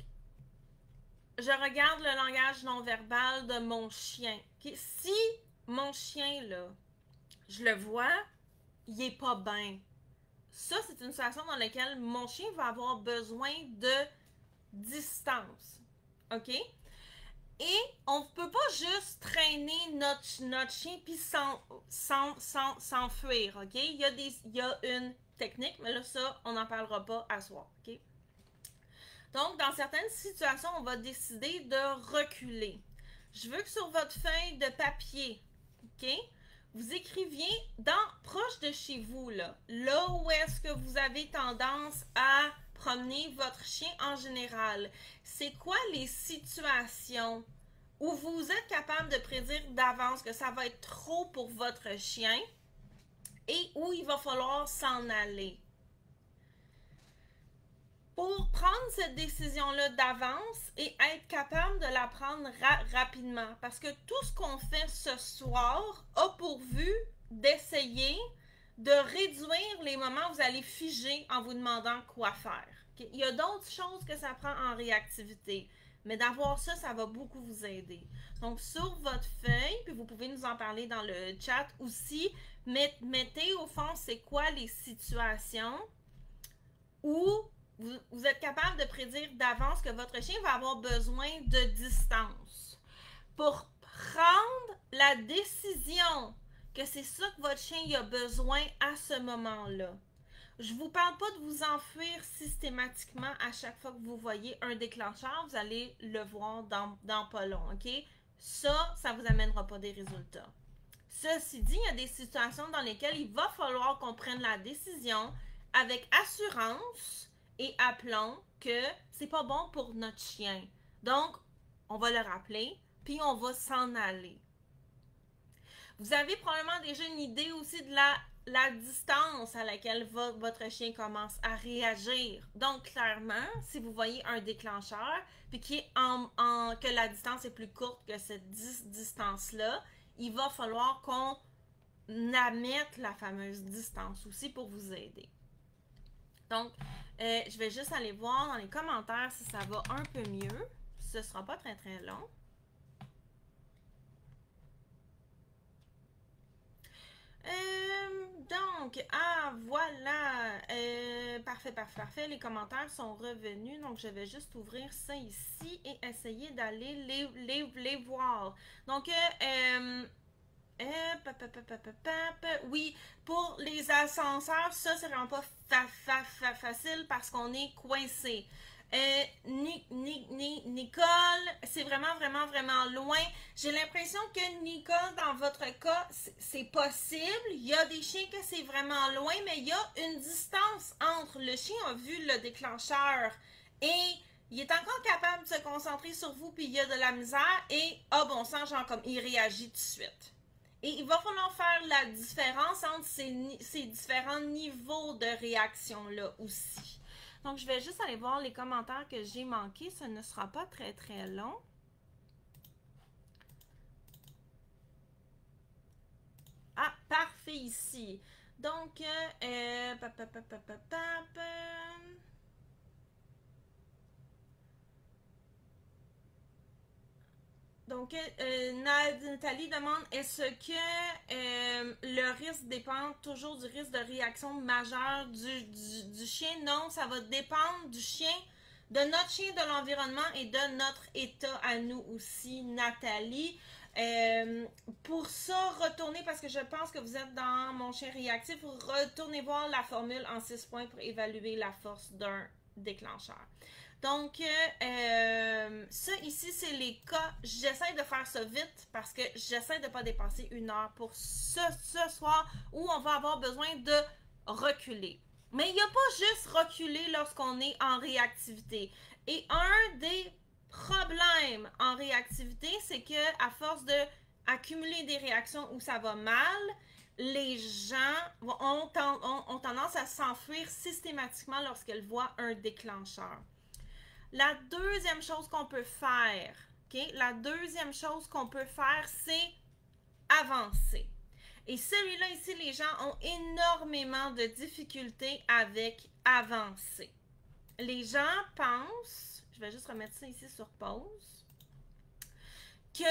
je regarde le langage non verbal de mon chien. Okay? Si mon chien, là, je le vois, il est pas bien. Ça, c'est une situation dans laquelle mon chien va avoir besoin de distance. OK? Et on ne peut pas juste traîner notre chien puis s'enfuir. OK? Il y a une technique, mais là, ça, on n'en parlera pas à soir. OK? Donc, dans certaines situations, on va décider de reculer. Je veux que sur votre feuille de papier, OK, vous écriviez proche de chez vous, là où est-ce que vous avez tendance à promener votre chien en général. C'est quoi les situations où vous êtes capable de prédire d'avance que ça va être trop pour votre chien et où il va falloir s'en aller? Pour prendre cette décision-là d'avance et être capable de la prendre rapidement. Parce que tout ce qu'on fait ce soir a pour but d'essayer de réduire les moments où vous allez figer en vous demandant quoi faire. Okay? Il y a d'autres choses que ça prend en réactivité. Mais d'avoir ça, ça va beaucoup vous aider. Donc, sur votre feuille, puis vous pouvez nous en parler dans le chat aussi, mettez au fond c'est quoi les situations où vous êtes capable de prédire d'avance que votre chien va avoir besoin de distance. Pour prendre la décision que c'est ça que votre chien a besoin à ce moment-là. Je ne vous parle pas de vous enfuir systématiquement à chaque fois que vous voyez un déclencheur. Vous allez le voir dans pas long, OK? Ça ne vous amènera pas des résultats. Ceci dit, il y a des situations dans lesquelles il va falloir qu'on prenne la décision avec assurance et appelons que c'est pas bon pour notre chien. Donc, on va le rappeler, puis on va s'en aller. Vous avez probablement déjà une idée aussi de la distance à laquelle votre chien commence à réagir. Donc, clairement, si vous voyez un déclencheur, puis que la distance est plus courte que cette distance-là, il va falloir qu'on amette la fameuse distance aussi pour vous aider. Donc, je vais juste aller voir dans les commentaires si ça va un peu mieux. Ce ne sera pas très très long. Donc, voilà. Parfait. Les commentaires sont revenus. Donc, je vais juste ouvrir ça ici et essayer d'aller les voir. Donc, oui, pour les ascenseurs, ça, c'est vraiment pas facile parce qu'on est coincé. Nicole, c'est vraiment loin. J'ai l'impression que Nicole, dans votre cas, c'est possible. Il y a des chiens que c'est vraiment loin, mais il y a une distance entre le chien a vu le déclencheur et il est encore capable de se concentrer sur vous, puis il y a de la misère, et, ah bon sang, genre comme, il réagit tout de suite. Et il va falloir faire la différence entre ces différents niveaux de réaction-là aussi. Donc, je vais juste aller voir les commentaires que j'ai manqués. Ce ne sera pas très, très long. Ah, parfait ici. Donc, donc, Nathalie demande, est-ce que le risque dépend toujours du risque de réaction majeure du chien? Non, ça va dépendre du chien, de notre chien, de l'environnement et de notre état à nous aussi, Nathalie. Pour ça, retournez, parce que je pense que vous êtes dans mon chien réactif, retournez voir la formule en 6 points pour évaluer la force d'un déclencheur. Donc, ça ici, c'est les cas. J'essaie de faire ça vite parce que j'essaie de ne pas dépasser 1 heure pour ce soir où on va avoir besoin de reculer. Mais il n'y a pas juste reculer lorsqu'on est en réactivité. Et un des problèmes en réactivité, c'est que à force de accumuler des réactions où ça va mal, les gens ont tendance à s'enfuir systématiquement lorsqu'ils voient un déclencheur. La deuxième chose qu'on peut faire, la deuxième chose qu'on peut faire, c'est avancer. Et celui-là ici, les gens ont énormément de difficultés avec avancer. Les gens pensent, je vais juste remettre ça ici sur pause, que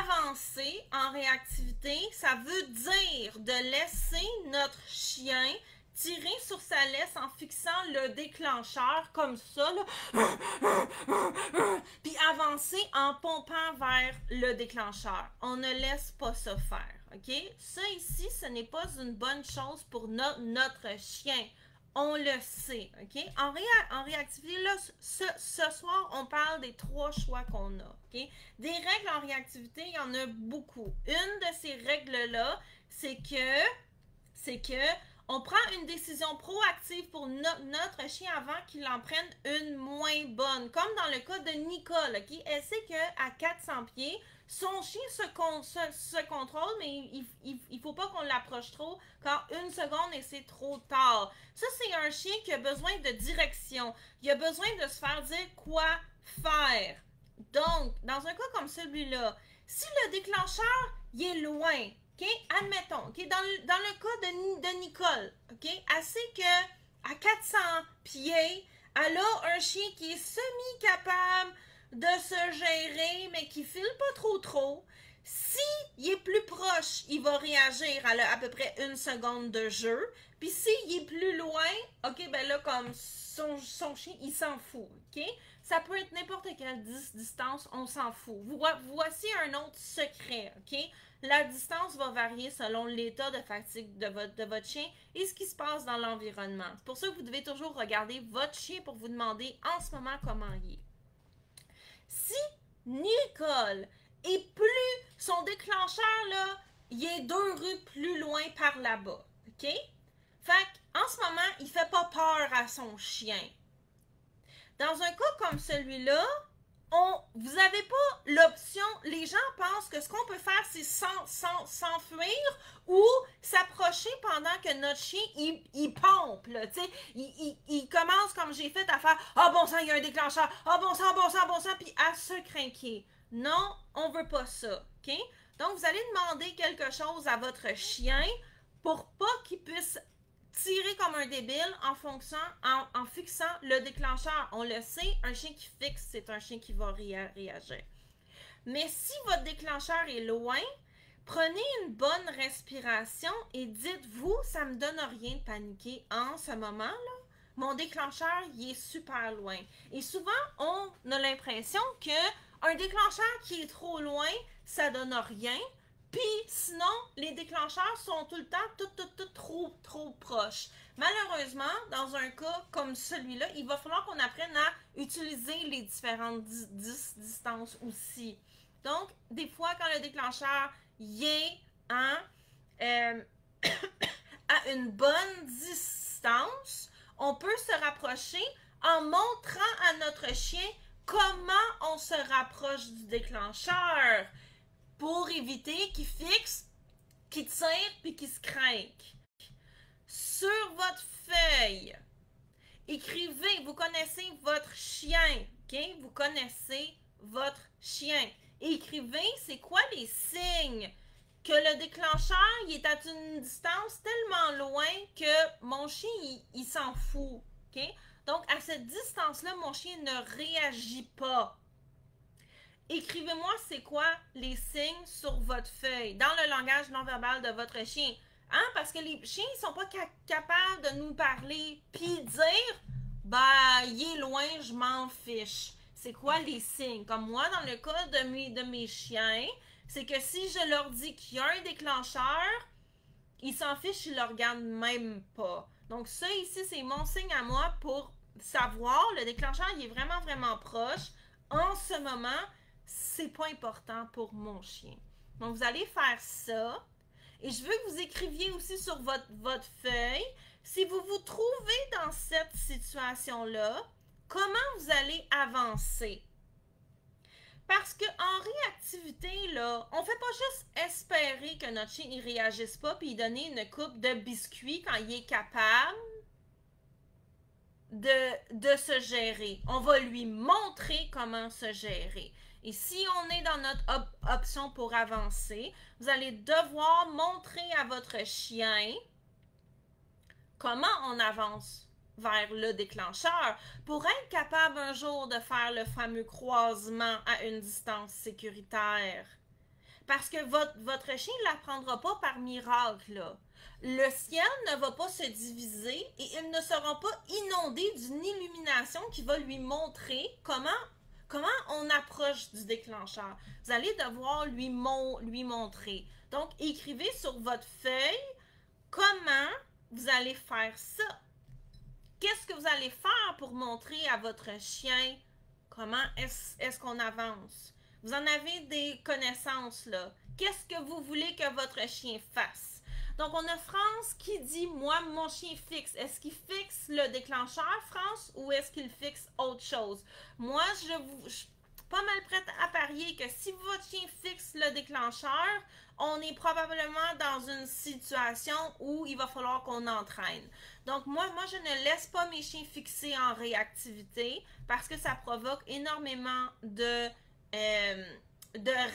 avancer en réactivité, ça veut dire de laisser notre chien tirer sur sa laisse en fixant le déclencheur comme ça, puis avancer en pompant vers le déclencheur. On ne laisse pas ça faire, ok? Ça ici, ce n'est pas une bonne chose pour notre chien. On le sait, ok? En réactivité, là, ce soir, on parle des 3 choix qu'on a, ok? Des règles en réactivité, il y en a beaucoup. Une de ces règles-là, c'est que on prend une décision proactive pour notre chien avant qu'il en prenne une moins bonne. Comme dans le cas de Nicole, ok? Elle sait qu'à 400 pieds, son chien se contrôle, mais il ne faut pas qu'on l'approche trop, car 1 seconde et c'est trop tard. Ça, c'est un chien qui a besoin de direction. Il a besoin de se faire dire quoi faire. Donc, dans un cas comme celui-là, si le déclencheur, il est loin, ok, admettons, ok, dans le cas de Nicole, ok, elle sait que à 400 pieds, elle a un chien qui est semi-capable de se gérer, mais qui file pas trop. Si il est plus proche, il va réagir à peu près 1 seconde de jeu. Puis s'il est plus loin, ok, ben là, comme son chien, il s'en fout, ok? Ça peut être n'importe quelle distance, on s'en fout. Voici un autre secret, ok? La distance va varier selon l'état de fatigue de votre chien et ce qui se passe dans l'environnement. C'est pour ça que vous devez toujours regarder votre chien pour vous demander en ce moment comment il est. Si Nicole est plus, son déclencheur, là, il est 2 rues plus loin par là-bas, ok? Fait qu'en ce moment, il fait pas peur à son chien. Dans un cas comme celui-là, vous n'avez pas l'option, les gens pensent que ce qu'on peut faire, c'est s'enfuir ou s'approcher pendant que notre chien, il pompe, là, tu sais, il commence comme j'ai fait à faire « Ah bon sang, il y a un déclencheur, ah bon sang, puis à se craquer. Non, on veut pas ça, ok? Donc, vous allez demander quelque chose à votre chien pour pas qu'il puisse tirer comme un débile en fixant le déclencheur. On le sait, un chien qui fixe, c'est un chien qui va réagir. Mais si votre déclencheur est loin, prenez une bonne respiration et dites-vous, ça me donne rien de paniquer en ce moment-là. Mon déclencheur, il est super loin. Et souvent, on a l'impression qu'un déclencheur qui est trop loin, ça donne rien. Puis sinon, les déclencheurs sont tout le temps trop proches. Malheureusement, dans un cas comme celui-là, il va falloir qu'on apprenne à utiliser les différentes distances aussi. Donc, des fois, quand le déclencheur y est à une bonne distance, on peut se rapprocher en montrant à notre chien comment on se rapproche du déclencheur pour éviter qu'il fixe, qu'il tire puis qu'il se craque. Sur votre feuille, écrivez, vous connaissez votre chien, ok? Vous connaissez votre chien. Écrivez, c'est quoi les signes que le déclencheur il est à une distance tellement loin que mon chien il s'en fout, ok? Donc à cette distance-là, mon chien ne réagit pas. Écrivez-moi c'est quoi les signes sur votre feuille, dans le langage non verbal de votre chien. Hein? Parce que les chiens ils sont pas capables de nous parler puis dire bah il est loin, je m'en fiche. C'est quoi les signes? Comme moi, dans le cas de mes chiens, c'est que si je leur dis qu'il y a un déclencheur, ils s'en fichent, ils le regardent même pas. Donc ça ici, c'est mon signe à moi pour savoir, le déclencheur, il est vraiment, vraiment proche. En ce moment, c'est pas important pour mon chien. Donc vous allez faire ça. Et je veux que vous écriviez aussi sur votre feuille, si vous vous trouvez dans cette situation-là, comment vous allez avancer? Parce qu'en réactivité, là, on ne fait pas juste espérer que notre chien ne réagisse pas puis donner une coupe de biscuits quand il est capable de se gérer. On va lui montrer comment se gérer. Et si on est dans notre option pour avancer, vous allez devoir montrer à votre chien comment on avance vers le déclencheur pour être capable un jour de faire le fameux croisement à une distance sécuritaire. Parce que votre chien ne l'apprendra pas par miracle, là. Le ciel ne va pas se diviser et il ne sera pas inondé d'une illumination qui va lui montrer comment on approche du déclencheur. Vous allez devoir lui montrer. Donc, écrivez sur votre feuille comment vous allez faire ça. Qu'est-ce que vous allez faire pour montrer à votre chien comment est-ce qu'on avance? Vous en avez des connaissances, là. Qu'est-ce que vous voulez que votre chien fasse? Donc, on a France qui dit, moi, mon chien fixe. Est-ce qu'il fixe le déclencheur, France, ou est-ce qu'il fixe autre chose? Moi, je suis pas mal prête à parier que si votre chien fixe le déclencheur, on est probablement dans une situation où il va falloir qu'on entraîne. Donc, moi, je ne laisse pas mes chiens fixer en réactivité parce que ça provoque énormément de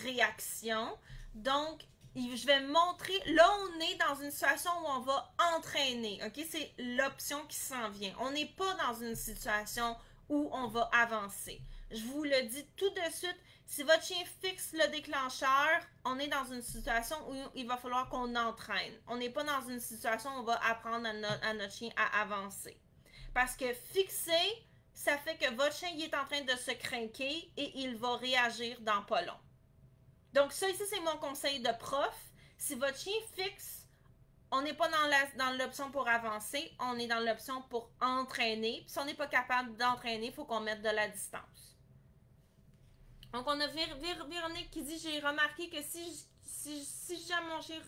réactions. Donc, je vais montrer, là on est dans une situation où on va entraîner, ok? C'est l'option qui s'en vient. On n'est pas dans une situation où on va avancer. Je vous le dis tout de suite, si votre chien fixe le déclencheur, on est dans une situation où il va falloir qu'on entraîne. On n'est pas dans une situation où on va apprendre à notre chien à avancer. Parce que fixer, ça fait que votre chien il est en train de se craquer et il va réagir dans pas long. Donc ça ici, c'est mon conseil de prof. Si votre chien fixe, on n'est pas dans l'option pour avancer, on est dans l'option pour entraîner. Puis si on n'est pas capable d'entraîner, il faut qu'on mette de la distance. Donc on a Véronique qui dit, j'ai remarqué que si jamais mon chien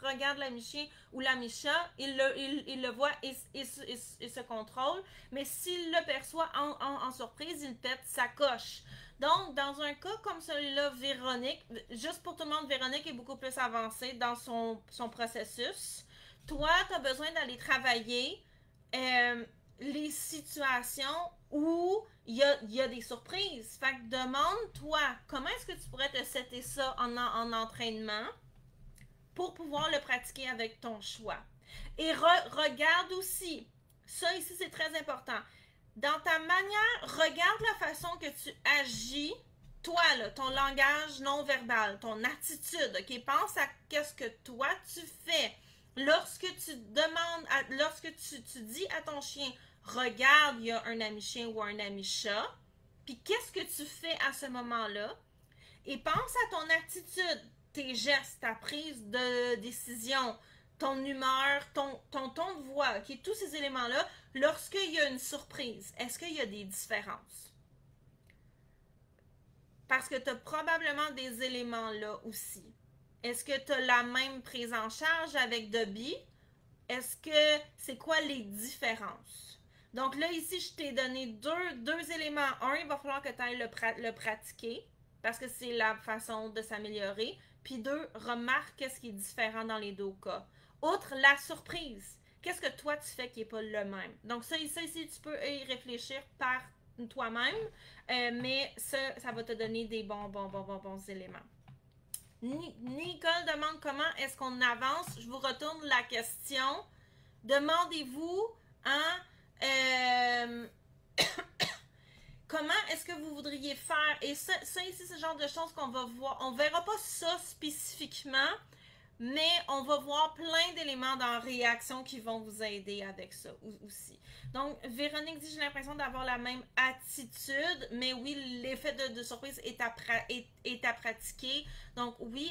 regarde la mi-chien ou la mi-chat, il le voit et se contrôle. Mais s'il le perçoit en surprise, il pète sa coche. Donc, dans un cas comme celui-là, Véronique, juste pour tout le monde, Véronique est beaucoup plus avancée dans son processus. Toi, tu as besoin d'aller travailler les situations où il y a des surprises. Fait que demande-toi, comment est-ce que tu pourrais te setter ça en entraînement pour pouvoir le pratiquer avec ton choix. Et regarde aussi, ça ici c'est très important, dans ta manière, regarde la façon que tu agis, toi, là, ton langage non verbal, ton attitude, ok? Pense à qu'est-ce que toi tu fais. Lorsque tu demandes, lorsque tu dis à ton chien, regarde, il y a un ami chien ou un ami chat, puis qu'est-ce que tu fais à ce moment-là? Et pense à ton attitude, tes gestes, ta prise de décision, ton humeur, ton ton de voix, ok? Tous ces éléments-là, lorsqu'il y a une surprise, est-ce qu'il y a des différences? Parce que tu as probablement des éléments là aussi. Est-ce que tu as la même prise en charge avec Dobby? Est-ce que c'est quoi les différences? Donc là, ici, je t'ai donné deux éléments. Un, il va falloir que tu ailles le pratiquer parce que c'est la façon de s'améliorer. Puis deux, remarque qu'est-ce qui est différent dans les deux cas. Outre la surprise, qu'est-ce que toi, tu fais qui n'est pas le même? Donc ça ici, tu peux y réfléchir par toi-même, mais ça va te donner des bons éléments. Nicole demande comment est-ce qu'on avance. Je vous retourne la question. Demandez-vous comment est-ce que vous voudriez faire? Et ça ici, c'est le genre de choses qu'on va voir. On ne verra pas ça spécifiquement, mais on va voir plein d'éléments dans la réaction qui vont vous aider avec ça aussi. Donc, Véronique dit, j'ai l'impression d'avoir la même attitude, mais oui, l'effet de surprise est à pratiquer. Donc, oui,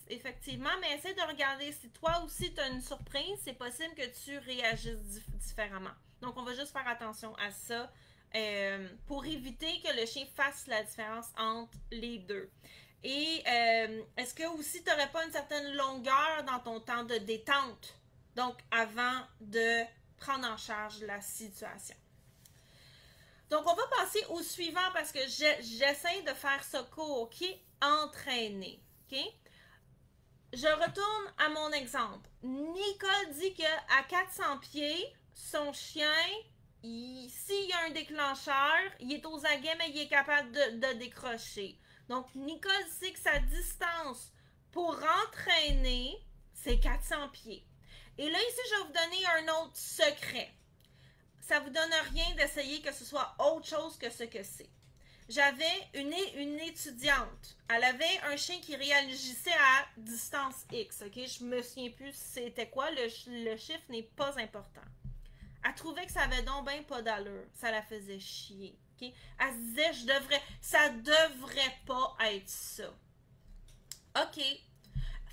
effectivement, mais essaie de regarder si toi aussi tu as une surprise, c'est possible que tu réagisses différemment. Donc, on va juste faire attention à ça pour éviter que le chien fasse la différence entre les deux. Et est-ce que aussi tu n'aurais pas une certaine longueur dans ton temps de détente? Donc, avant de prendre en charge la situation. Donc, on va passer au suivant parce que j'essaie de faire ce cours qui est entraîné. OK? Je retourne à mon exemple. Nicole dit qu'à 400 pieds, son chien, s'il y a un déclencheur, il est aux aguets, mais il est capable de décrocher. Donc, Nicole sait que sa distance pour entraîner, c'est 400 pieds. Et là, ici, je vais vous donner un autre secret. Ça ne vous donne rien d'essayer que ce soit autre chose que ce que c'est. J'avais une étudiante. Elle avait un chien qui réagissait à distance X. Okay? Je ne me souviens plus c'était quoi. Le chiffre n'est pas important. Elle trouvait que ça avait donc bien pas d'allure. Ça la faisait chier. Okay? Elle se disait, ça devrait pas être ça. OK.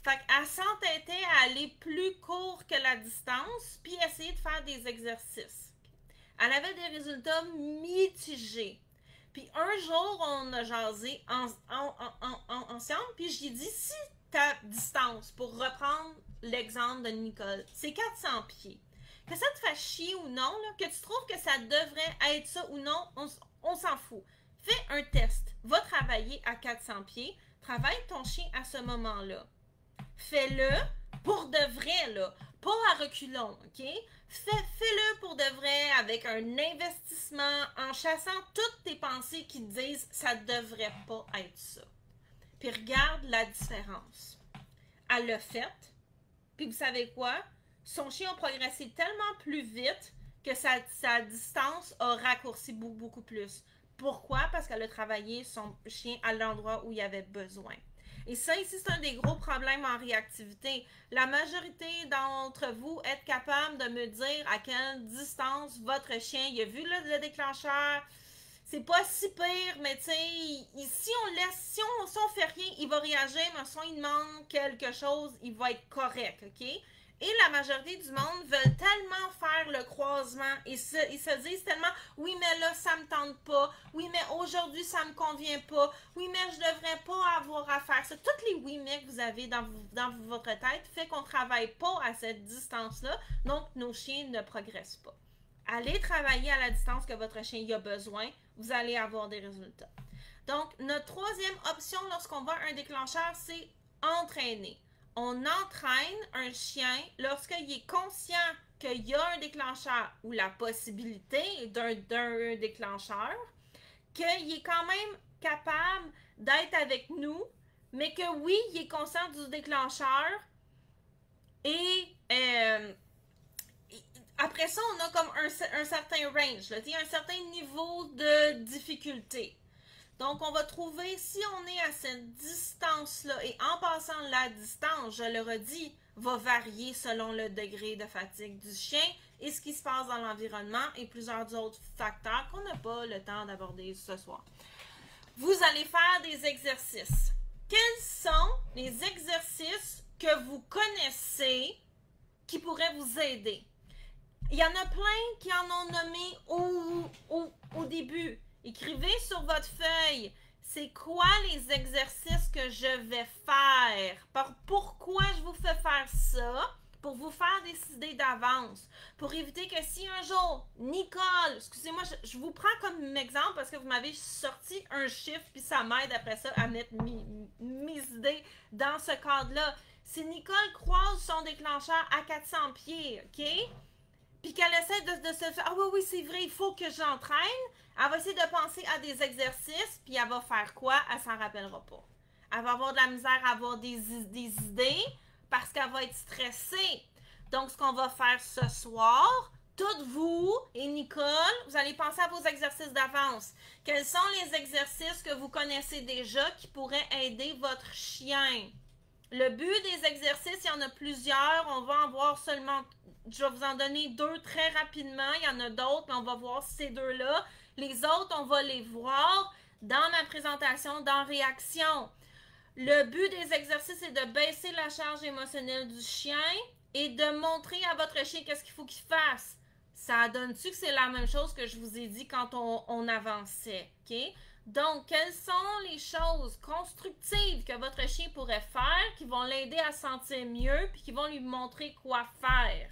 Fait qu'elle s'entêtait à aller plus court que la distance, puis essayer de faire des exercices. Elle avait des résultats mitigés. Puis un jour, on a jasé ensemble, puis je lui ai dit, si ta distance, pour reprendre l'exemple de Nicole, c'est 400 pieds, que ça te fasse chier ou non, là, que tu trouves que ça devrait être ça ou non, on s'en fout. Fais un test. Va travailler à 400 pieds. Travaille ton chien à ce moment-là. Fais-le pour de vrai, là. Pas à reculons, OK? Fais-le pour de vrai avec un investissement en chassant toutes tes pensées qui te disent « ça devrait pas être ça ». Puis regarde la différence. Elle l'a fait. Puis vous savez quoi? Son chien a progressé tellement plus vite que sa distance a raccourci beaucoup plus. Pourquoi? Parce qu'elle a travaillé son chien à l'endroit où il avait besoin. Et ça, ici, c'est un des gros problèmes en réactivité. La majorité d'entre vous êtes capable de me dire à quelle distance votre chien, il a vu le déclencheur. C'est pas si pire, mais tu sais, si on laisse, si on fait rien, il va réagir, mais si on lui demande quelque chose, il va être correct, OK? Et la majorité du monde veulent tellement faire le croisement et ils se disent tellement « Oui, mais là, ça me tente pas. Oui, mais aujourd'hui, ça me convient pas. Oui, mais je devrais pas avoir à faire ça. » Toutes les « oui, mais » que vous avez dans votre tête fait qu'on travaille pas à cette distance-là, donc nos chiens ne progressent pas. Allez travailler à la distance que votre chien y a besoin, vous allez avoir des résultats. Donc, notre troisième option lorsqu'on voit un déclencheur, c'est entraîner. On entraîne un chien lorsqu'il est conscient qu'il y a un déclencheur ou la possibilité d'un déclencheur, qu'il est quand même capable d'être avec nous, mais que oui, il est conscient du déclencheur et après ça, on a comme un certain range, là, un certain niveau de difficulté. Donc, on va trouver, si on est à cette distance-là, et en passant la distance, je le redis, va varier selon le degré de fatigue du chien et ce qui se passe dans l'environnement et plusieurs autres facteurs qu'on n'a pas le temps d'aborder ce soir. Vous allez faire des exercices. Quels sont les exercices que vous connaissez qui pourraient vous aider? Il y en a plein qui en ont nommé au début. Écrivez sur votre feuille, c'est quoi les exercices que je vais faire? Pourquoi je vous fais faire ça? pour vous faire décider d'avance, pour éviter que si un jour, Nicole, excusez-moi, je vous prends comme exemple parce que vous m'avez sorti un chiffre, puis ça m'aide après ça à mettre mes idées dans ce cadre-là. Si Nicole croise son déclencheur à 400 pieds, OK? Puis qu'elle essaie de se faire, ah oui, oui, c'est vrai, il faut que j'entraîne, elle va essayer de penser à des exercices, puis elle va faire quoi? Elle s'en rappellera pas. Elle va avoir de la misère à avoir des idées parce qu'elle va être stressée. Donc, ce qu'on va faire ce soir, toutes vous et Nicole, vous allez penser à vos exercices d'avance. Quels sont les exercices que vous connaissez déjà qui pourraient aider votre chien? Le but des exercices, il y en a plusieurs. On va en voir seulement, je vais vous en donner 2 très rapidement. Il y en a d'autres, mais on va voir ces 2-là. Les autres, on va les voir dans ma présentation, dans Réaction. Le but des exercices est de baisser la charge émotionnelle du chien et de montrer à votre chien qu'est-ce qu'il faut qu'il fasse. Ça donne-tu que c'est la même chose que je vous ai dit quand on avançait, OK? Donc, quelles sont les choses constructives que votre chien pourrait faire qui vont l'aider à se sentir mieux puis qui vont lui montrer quoi faire?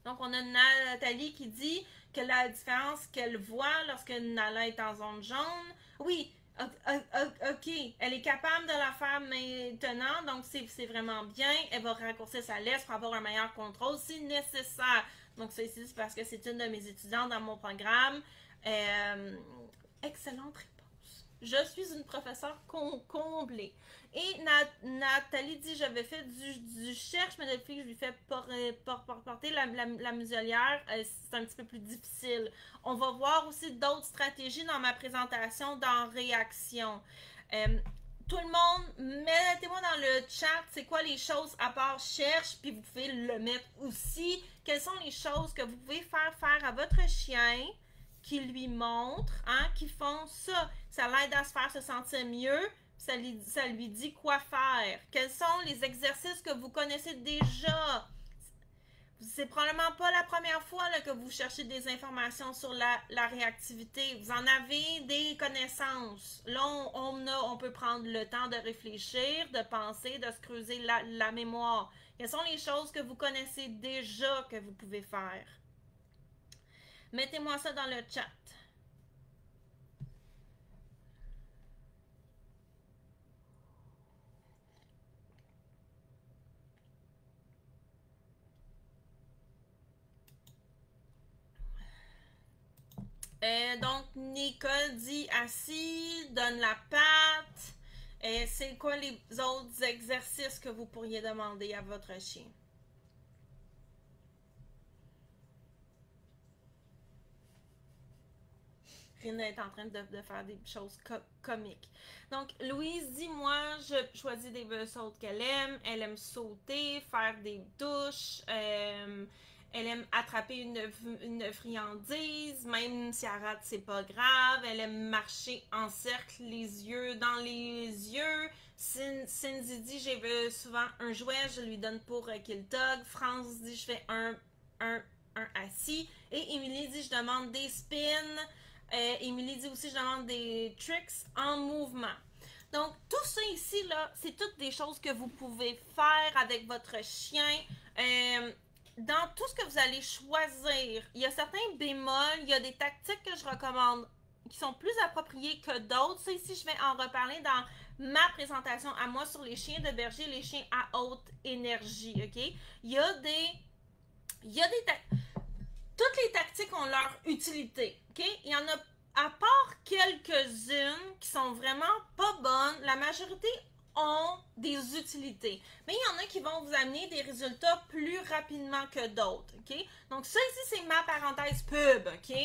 Donc, on a Nathalie qui dit que la différence qu'elle voit lorsque Nala est en zone jaune. Oui, OK, elle est capable de la faire maintenant, donc c'est vraiment bien. Elle va raccourcir sa laisse pour avoir un meilleur contrôle si nécessaire. Donc, ça ici, c'est parce que c'est une de mes étudiantes dans mon programme. Excellente réponse. Je suis une professeure comblée. Et Nathalie dit, j'avais fait du cherche, mais depuis que je lui fais porter la muselière, c'est un petit peu plus difficile. On va voir aussi d'autres stratégies dans ma présentation, dans Réaction. Tout le monde, mettez-moi dans le chat, c'est quoi les choses à part cherche, puis vous pouvez le mettre aussi. Quelles sont les choses que vous pouvez faire à votre chien qui lui montrent, hein, qui font ça. Ça l'aide à se faire se sentir mieux. Ça lui dit quoi faire. Quels sont les exercices que vous connaissez déjà? C'est probablement pas la première fois là, que vous cherchez des informations sur la réactivité. Vous en avez des connaissances. Là, on peut prendre le temps de réfléchir, de penser, de se creuser la mémoire. Quelles sont les choses que vous connaissez déjà que vous pouvez faire? Mettez-moi ça dans le chat. Donc, Nicole dit assis, donne la patte. C'est quoi les autres exercices que vous pourriez demander à votre chien? Rina est en train de faire des choses comiques. Donc, Louise dit, moi, je choisis des sauts qu'elle aime. Elle aime sauter, faire des douches. Elle aime attraper une friandise, même si elle rate, c'est pas grave. Elle aime marcher en cercle, les yeux dans les yeux. Cindy dit, j'ai souvent un jouet, je lui donne pour qu'il togue. France dit, je fais un assis. Et Émilie dit, je demande des spins. Émilie dit aussi, je demande des tricks en mouvement. Donc, tout ça ici, là, c'est toutes des choses que vous pouvez faire avec votre chien. Dans tout ce que vous allez choisir, il y a certains bémols, il y a des tactiques que je recommande qui sont plus appropriées que d'autres. Ça ici, je vais en reparler dans ma présentation à moi sur les chiens de berger, les chiens à haute énergie, OK? Il y a des toutes les tactiques ont leur utilité, OK? Il y en a, à part quelques-unes qui sont vraiment pas bonnes, la majorité ont des utilités. Mais il y en a qui vont vous amener des résultats plus rapidement que d'autres, OK? Donc ça ici, c'est ma parenthèse pub, OK?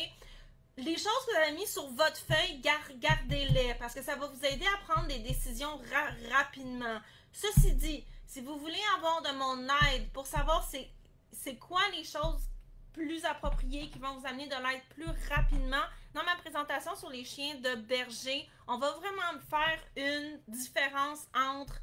Les choses que vous avez mises sur votre feuille, gardez-les parce que ça va vous aider à prendre des décisions rapidement. Ceci dit, si vous voulez avoir de mon aide pour savoir c'est quoi les choses plus appropriées qui vont vous amener de l'aide plus rapidement, dans ma présentation sur les chiens de berger, on va vraiment faire une différence entre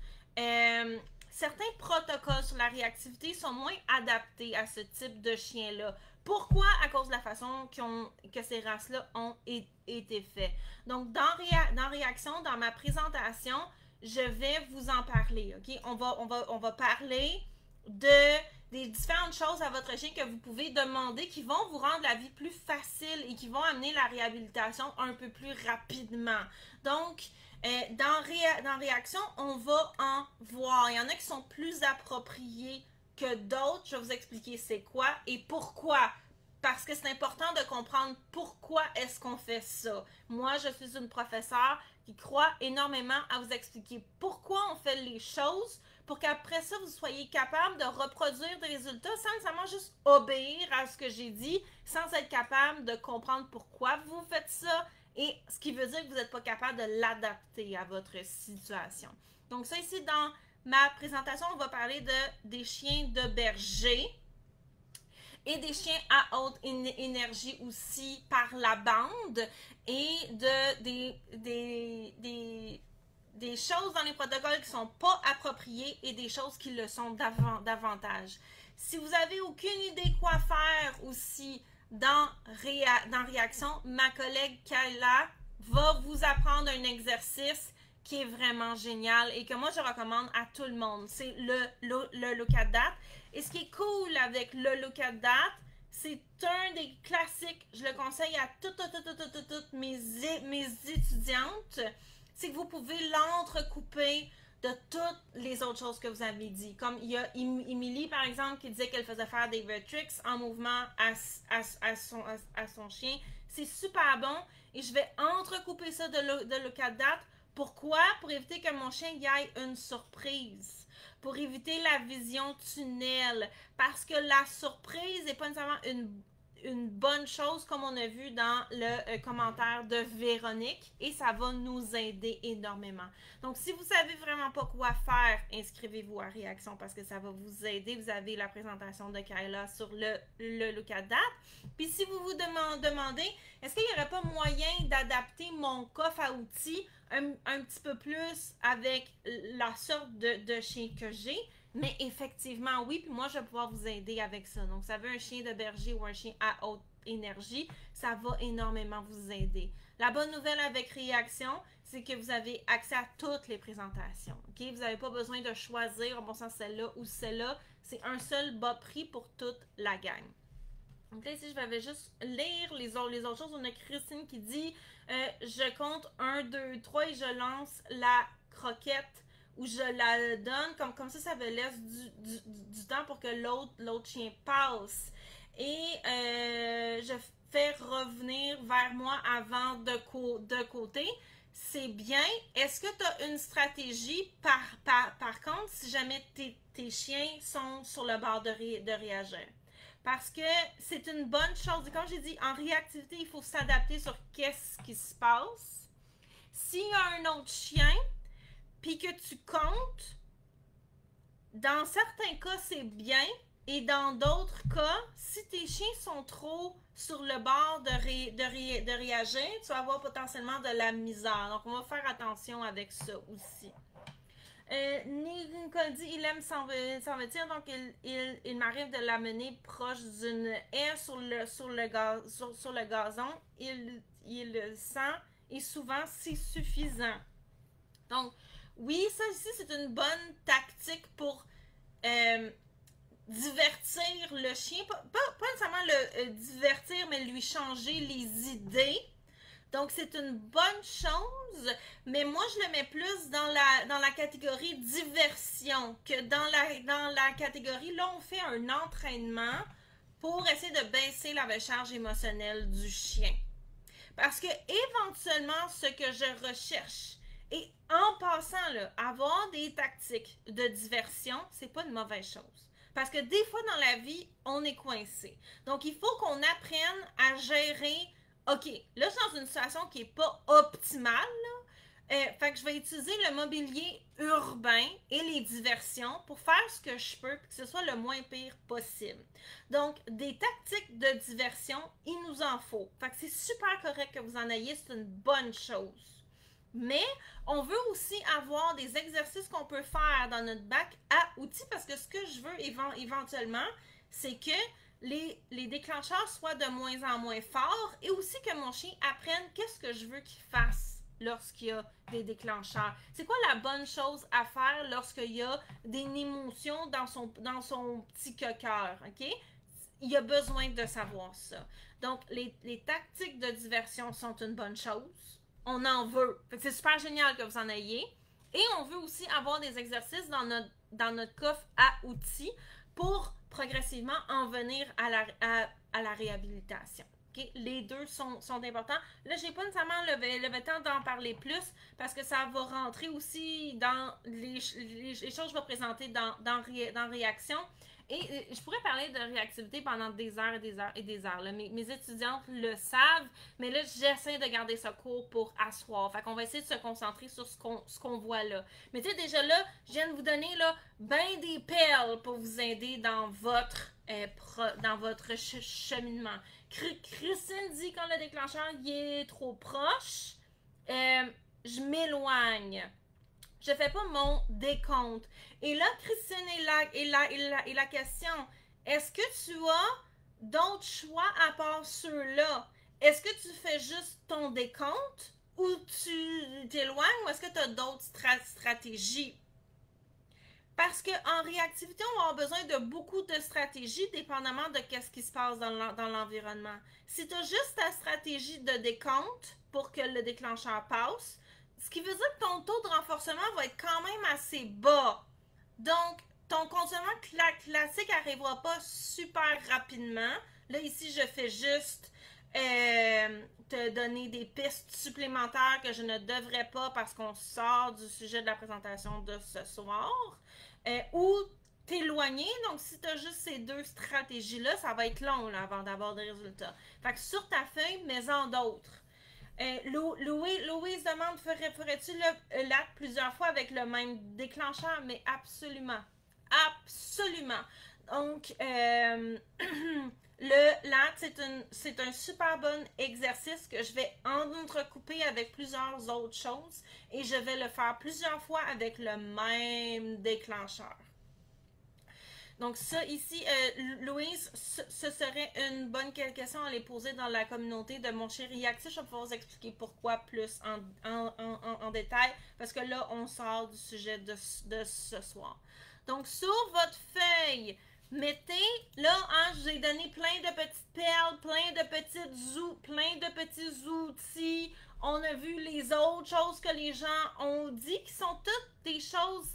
certains protocoles sur la réactivité sont moins adaptés à ce type de chien-là. Pourquoi? À cause de la façon que ces races-là ont été faites. Donc, dans Réaction, dans ma présentation, je vais vous en parler. OK? On va parler des différentes choses à votre chien que vous pouvez demander qui vont vous rendre la vie plus facile et qui vont amener la réhabilitation un peu plus rapidement. Donc, dans réaction, on va en voir. Il y en a qui sont plus appropriés que d'autres. Je vais vous expliquer c'est quoi et pourquoi. Parce que c'est important de comprendre pourquoi est-ce qu'on fait ça. Moi, je suis une professeure qui croit énormément à vous expliquer pourquoi on fait les choses pour qu'après ça, vous soyez capable de reproduire des résultats sans nécessairement juste obéir à ce que j'ai dit, sans être capable de comprendre pourquoi vous faites ça et ce qui veut dire que vous n'êtes pas capable de l'adapter à votre situation. Donc ça ici, dans ma présentation, on va parler des chiens de berger et des chiens à haute énergie aussi par la bande et des choses dans les protocoles qui ne sont pas appropriées et des choses qui le sont davantage. Si vous n'avez aucune idée quoi faire aussi dans réaction, ma collègue Kayla va vous apprendre un exercice qui est vraiment génial et que moi je recommande à tout le monde. C'est le look at that. Et ce qui est cool avec le look at that, c'est un des classiques, je le conseille à toutes mes étudiantes, c'est que vous pouvez l'entrecouper de toutes les autres choses que vous avez dit. Comme il y a Emily, par exemple, qui disait qu'elle faisait faire des tricks en mouvement à son chien. C'est super bon et je vais entrecouper ça de look at that. Pourquoi? Pour éviter que mon chien y aille une surprise. Pour éviter la vision tunnel. Parce que la surprise n'est pas nécessairement une bonne chose, comme on a vu dans le commentaire de Véronique. Et ça va nous aider énormément. Donc, si vous ne savez vraiment pas quoi faire, inscrivez-vous à Réaction parce que ça va vous aider. Vous avez la présentation de Kayla sur le look at that. Puis, si vous vous demandez, est-ce qu'il n'y aurait pas moyen d'adapter mon coffre à outils un petit peu plus avec la sorte de chien que j'ai? Mais effectivement, oui, puis moi, je vais pouvoir vous aider avec ça. Donc, si vous avez un chien de berger ou un chien à haute énergie, ça va énormément vous aider. La bonne nouvelle avec Réaction, c'est que vous avez accès à toutes les présentations. Okay? Vous n'avez pas besoin de choisir, en bon sens, celle-là ou celle-là. C'est un seul bas prix pour toute la gang. Donc là, ici, je vais juste lire les autres choses. On a Christine qui dit je compte 1, 2, 3 et je lance la croquette ou je la donne. Comme ça me laisse du temps pour que l'autre chien passe. Et je fais revenir vers moi avant de côté. C'est bien. Est-ce que tu as une stratégie par contre si jamais tes chiens sont sur le bord de réagir? Parce que c'est une bonne chose. Comme j'ai dit, en réactivité, il faut s'adapter sur qu'est-ce qui se passe. S'il y a un autre chien, puis que tu comptes, dans certains cas, c'est bien. Et dans d'autres cas, si tes chiens sont trop sur le bord de réagir, tu vas avoir potentiellement de la misère. Donc, on va faire attention avec ça aussi. Nicole dit il aime s'en vêtir, donc il m'arrive de l'amener proche d'une haie sur le gazon. Il le sent et souvent c'est suffisant. Donc, oui, ça ici c'est une bonne tactique pour divertir le chien. Pas nécessairement le divertir, mais lui changer les idées. Donc, c'est une bonne chose, mais moi, je le mets plus dans la catégorie diversion que dans la catégorie, là, on fait un entraînement pour essayer de baisser la recharge émotionnelle du chien. Parce que, éventuellement, ce que je recherche, et en passant, là, avoir des tactiques de diversion, c'est pas une mauvaise chose. Parce que des fois, dans la vie, on est coincé. Donc, il faut qu'on apprenne à gérer. OK, là, je suis dans une situation qui n'est pas optimale. Fait que je vais utiliser le mobilier urbain et les diversions pour faire ce que je peux et que ce soit le moins pire possible. Donc, des tactiques de diversion, il nous en faut. Fait que c'est super correct que vous en ayez, c'est une bonne chose. Mais on veut aussi avoir des exercices qu'on peut faire dans notre bac à outils parce que ce que je veux éventuellement, c'est que les déclencheurs soient de moins en moins forts et aussi que mon chien apprenne qu'est-ce que je veux qu'il fasse lorsqu'il y a des déclencheurs? C'est quoi la bonne chose à faire lorsqu'il y a des émotions dans son petit cœur, OK? Il a besoin de savoir ça. Donc, les tactiques de diversion sont une bonne chose. On en veut. C'est super génial que vous en ayez. Et on veut aussi avoir des exercices dans notre coffre à outils pour progressivement en venir à la réhabilitation. Okay? Les deux sont importants. Là, je n'ai pas nécessairement le temps d'en parler plus parce que ça va rentrer aussi dans les choses que je vais présenter dans réaction. Et je pourrais parler de réactivité pendant des heures et des heures et des heures. Là. Mes étudiantes le savent, mais là, j'essaie de garder ce cours pour asseoir. Fait qu'on va essayer de se concentrer sur ce qu'on voit là. Mais tu sais, déjà là, je viens de vous donner là ben des perles pour vous aider dans votre cheminement. Christine dit quand le déclencheur il est trop proche, je m'éloigne. Je fais pas mon décompte. Et là, Christine est la question. Est-ce que tu as d'autres choix à part ceux-là? Est-ce que tu fais juste ton décompte ou tu t'éloignes ou est-ce que tu as d'autres stratégies? Parce qu'en réactivité, on va avoir besoin de beaucoup de stratégies dépendamment de ce qui se passe dans l'environnement. Si tu as juste ta stratégie de décompte pour que le déclencheur passe, ce qui veut dire que ton taux de renforcement va être quand même assez bas. Donc, ton conditionnement classique n'arrivera pas super rapidement. Là, ici, je fais juste te donner des pistes supplémentaires que je ne devrais pas parce qu'on sort du sujet de la présentation de ce soir. Ou t'éloigner. Donc, si tu as juste ces deux stratégies-là, ça va être long là, avant d'avoir des résultats. Fait que sur ta feuille, mets-en d'autres. Louise demande, ferais-tu l'acte plusieurs fois avec le même déclencheur? Mais absolument. Absolument. Donc, l'acte, c'est un super bon exercice que je vais entrecouper avec plusieurs autres choses et je vais le faire plusieurs fois avec le même déclencheur. Donc ça ici, Louise, ce serait une bonne question à les poser dans la communauté de mon chéri réactif. Je vais pouvoir vous expliquer pourquoi plus en détail, parce que là, on sort du sujet de ce soir. Donc sur votre feuille, mettez, là, je vous ai donné plein de petites perles, plein de petits outils. On a vu les autres choses que les gens ont dit, qui sont toutes des choses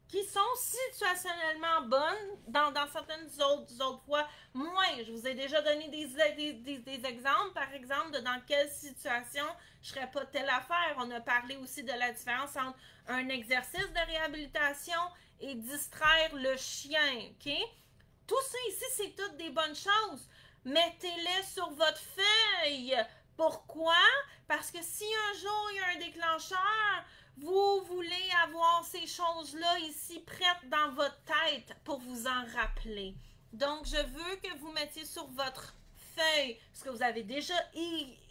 qui sont situationnellement bonnes dans certaines autres fois. Moi, je vous ai déjà donné des exemples, par exemple, de dans quelle situation je ne serais pas telle affaire. On a parlé aussi de la différence entre un exercice de réhabilitation et distraire le chien, OK? Tout ça ici, c'est toutes des bonnes choses. Mettez-les sur votre feuille. Pourquoi? Parce que si un jour il y a un déclencheur, vous voulez avoir ces choses-là ici prêtes dans votre tête pour vous en rappeler. Donc, je veux que vous mettiez sur votre feuille ce que vous avez déjà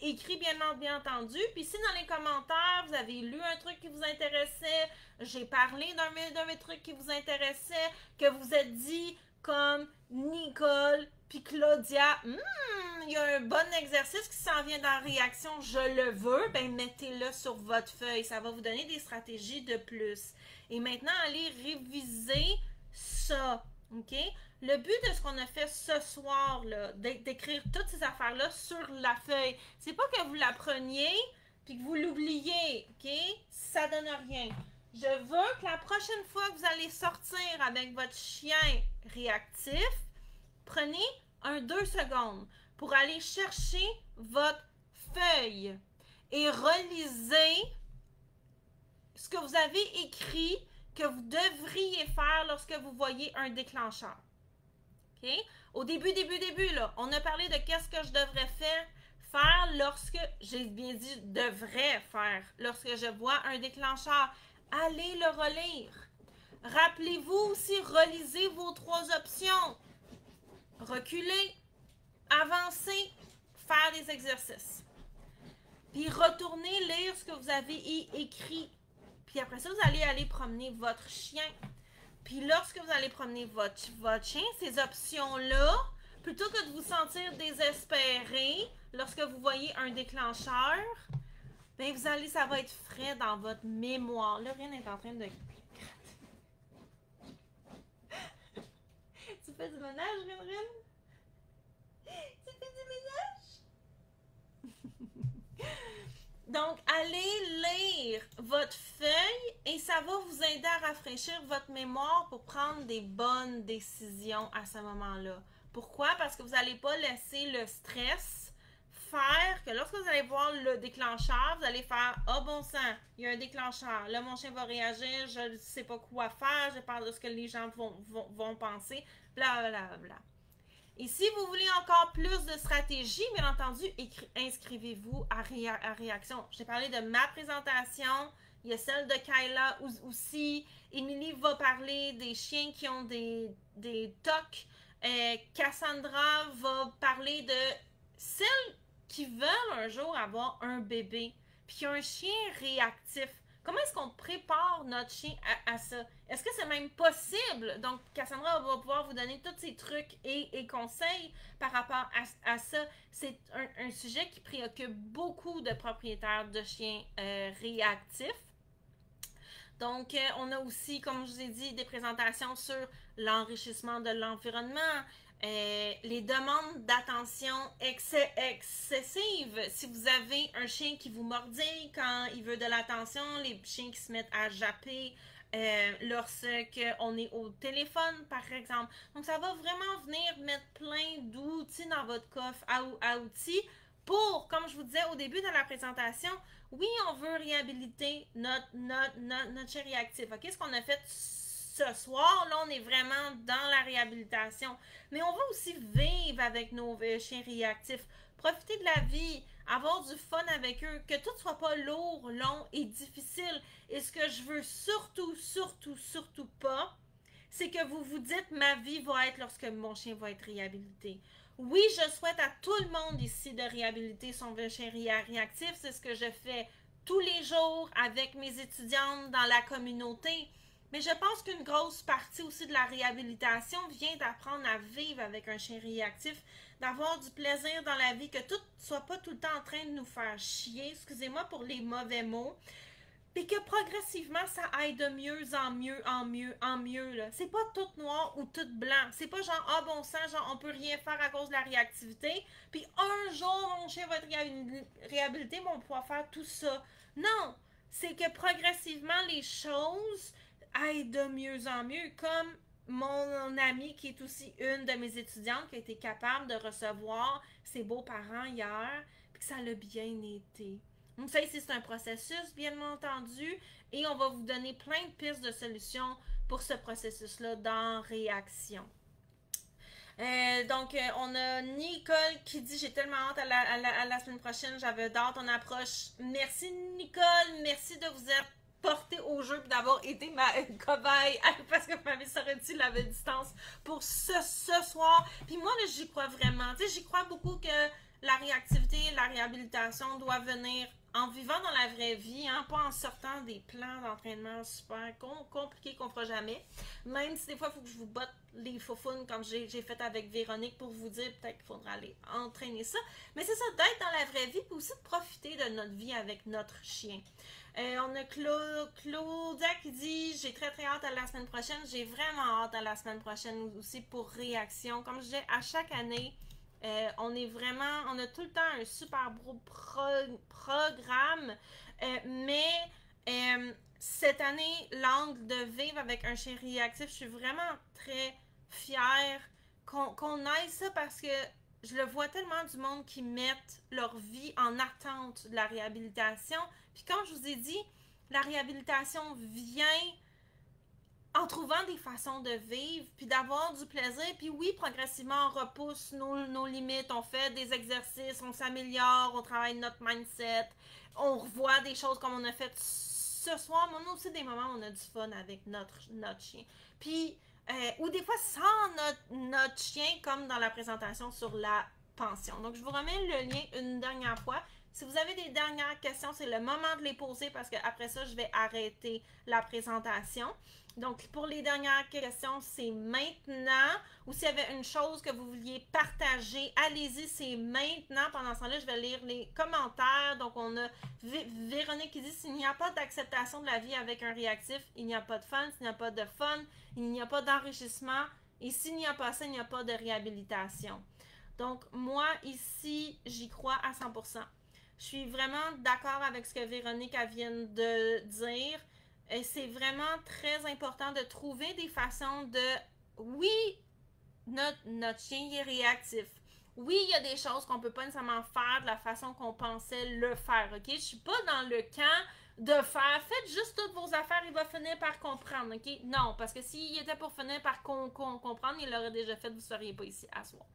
écrit, bien entendu. Puis si dans les commentaires, vous avez lu un truc qui vous intéressait, j'ai parlé d'un de mes trucs qui vous intéressait, que vous êtes dit comme Nicole puis Claudia, il y a un bon exercice qui s'en vient dans la réaction, je le veux, ben mettez-le sur votre feuille. Ça va vous donner des stratégies de plus. Et maintenant, allez réviser ça, OK? Le but de ce qu'on a fait ce soir, là, d'écrire toutes ces affaires-là sur la feuille, c'est pas que vous la preniez puis que vous l'oubliez, OK? Ça donne rien. Je veux que la prochaine fois que vous allez sortir avec votre chien réactif, prenez 2 secondes pour aller chercher votre feuille et relisez ce que vous avez écrit que vous devriez faire lorsque vous voyez un déclencheur. OK? Au début, là, on a parlé de qu'est-ce que je devrais faire lorsque, j'ai bien dit devrais faire, lorsque je vois un déclencheur. Allez le relire. Rappelez-vous aussi, relisez vos 3 options. Reculer, avancer, faire des exercices. Puis retournez lire ce que vous avez écrit. Puis après ça, vous allez aller promener votre chien. Puis lorsque vous allez promener votre chien, ces options-là, plutôt que de vous sentir désespéré lorsque vous voyez un déclencheur, ben ça va être frais dans votre mémoire. Là, rien n'est en train de gratter. Tu fais du ménage, Rin? Tu fais du ménage? Donc, allez lire votre feuille et ça va vous aider à rafraîchir votre mémoire pour prendre des bonnes décisions à ce moment-là. Pourquoi? Parce que vous n'allez pas laisser le stress faire que lorsque vous allez voir le déclencheur, vous allez faire « Ah, bon sang, il y a un déclencheur. Là, mon chien va réagir, je ne sais pas quoi faire, je parle de ce que les gens vont penser, blablabla. » Et si vous voulez encore plus de stratégie, bien entendu, inscrivez-vous à Réaction. J'ai parlé de ma présentation, il y a celle de Kyla aussi. Émilie va parler des chiens qui ont des TOC. Cassandra va parler de celles qui veulent un jour avoir un bébé, puis un chien réactif. Comment est-ce qu'on prépare notre chien à ça? Est-ce que c'est même possible? Donc, Cassandra va pouvoir vous donner tous ces trucs et conseils par rapport à ça. C'est un sujet qui préoccupe beaucoup de propriétaires de chiens réactifs. Donc, on a aussi, comme je vous ai dit, des présentations sur l'enrichissement de l'environnement, les demandes d'attention excessive. Si vous avez un chien qui vous mordille quand il veut de l'attention, les chiens qui se mettent à japper lorsqu'on est au téléphone, par exemple. Donc, ça va vraiment venir mettre plein d'outils dans votre coffre à outils pour, comme je vous disais au début de la présentation, oui, on veut réhabiliter notre chien réactif. OK? Ce qu'on a fait ce soir, là, on est vraiment dans la réhabilitation. Mais on va aussi vivre avec nos chiens réactifs, profiter de la vie, avoir du fun avec eux, que tout soit pas lourd, long et difficile. Et ce que je veux surtout pas, c'est que vous vous dites « ma vie va être lorsque mon chien va être réhabilité ». Oui, je souhaite à tout le monde ici de réhabiliter son chien réactif. C'est ce que je fais tous les jours avec mes étudiantes dans la communauté. Mais je pense qu'une grosse partie aussi de la réhabilitation vient d'apprendre à vivre avec un chien réactif, d'avoir du plaisir dans la vie, que tout ne soit pas tout le temps en train de nous faire chier, excusez-moi pour les mauvais mots, puis que progressivement, ça aille de mieux en mieux. C'est pas tout noir ou tout blanc. C'est pas genre, ah bon sang, genre, on peut rien faire à cause de la réactivité, puis un jour, mon chien va être réhabilité, mais on va pouvoir faire tout ça. Non! C'est que progressivement, les choses aillent de mieux en mieux, comme mon amie qui est aussi une de mes étudiantes qui a été capable de recevoir ses beaux-parents hier, puis que ça l'a bien été. Donc ça ici, c'est un processus, bien entendu, et on va vous donner plein de pistes de solutions pour ce processus-là dans Réaction. Donc, on a Nicole qui dit « J'ai tellement hâte à la semaine prochaine, j'avais hâte, on approche. » Merci Nicole, merci de vous être porté au jeu et d'avoir été ma cobaye parce que ma vie serait dit la distance pour ce soir. Puis moi, là, j'y crois vraiment. Tu sais, j'y crois beaucoup que la réactivité, la réhabilitation doit venir en vivant dans la vraie vie, hein, pas en sortant des plans d'entraînement super compliqués qu'on fera jamais. Même si des fois, il faut que je vous botte les faufounes comme j'ai fait avec Véronique pour vous dire peut-être qu'il faudra aller entraîner ça. Mais c'est ça, d'être dans la vraie vie, puis aussi de profiter de notre vie avec notre chien. On a Claudia qui dit « J'ai très hâte à la semaine prochaine. » J'ai vraiment hâte à la semaine prochaine aussi pour Réaction. Comme je disais, à chaque année, on a tout le temps un super beau programme, mais cette année, l'angle de vivre avec un chien réactif, je suis vraiment très fière qu'on aille ça parce que je le vois tellement du monde qui mettent leur vie en attente de la réhabilitation. Puis comme je vous ai dit, la réhabilitation vient en trouvant des façons de vivre, puis d'avoir du plaisir. Puis oui, progressivement, on repousse nos limites, on fait des exercices, on s'améliore, on travaille notre mindset, on revoit des choses comme on a fait ce soir, mais on a aussi des moments où on a du fun avec notre chien. Puis, ou des fois sans notre chien, comme dans la présentation sur la pension. Donc, je vous remets le lien une dernière fois. Si vous avez des dernières questions, c'est le moment de les poser parce qu'après ça, je vais arrêter la présentation. Donc, pour les dernières questions, c'est maintenant. Ou s'il y avait une chose que vous vouliez partager, allez-y, c'est maintenant. Pendant ce temps-là, je vais lire les commentaires. Donc, on a Véronique qui dit « S'il n'y a pas d'acceptation de la vie avec un réactif, il n'y a pas de fun. S'il n'y a pas de fun, il n'y a pas d'enrichissement. Et s'il n'y a pas ça, il n'y a pas de réhabilitation. » Donc, moi, ici, j'y crois à 100%. Je suis vraiment d'accord avec ce que Véronique vient de dire. Et c'est vraiment très important de trouver des façons de... Oui, notre chien il est réactif. Oui, il y a des choses qu'on ne peut pas nécessairement faire de la façon qu'on pensait le faire, ok? Je ne suis pas dans le camp de faire, faites juste toutes vos affaires, il va finir par comprendre, ok? Non, parce que s'il était pour finir par comprendre, il l'aurait déjà fait, vous ne seriez pas ici à soi.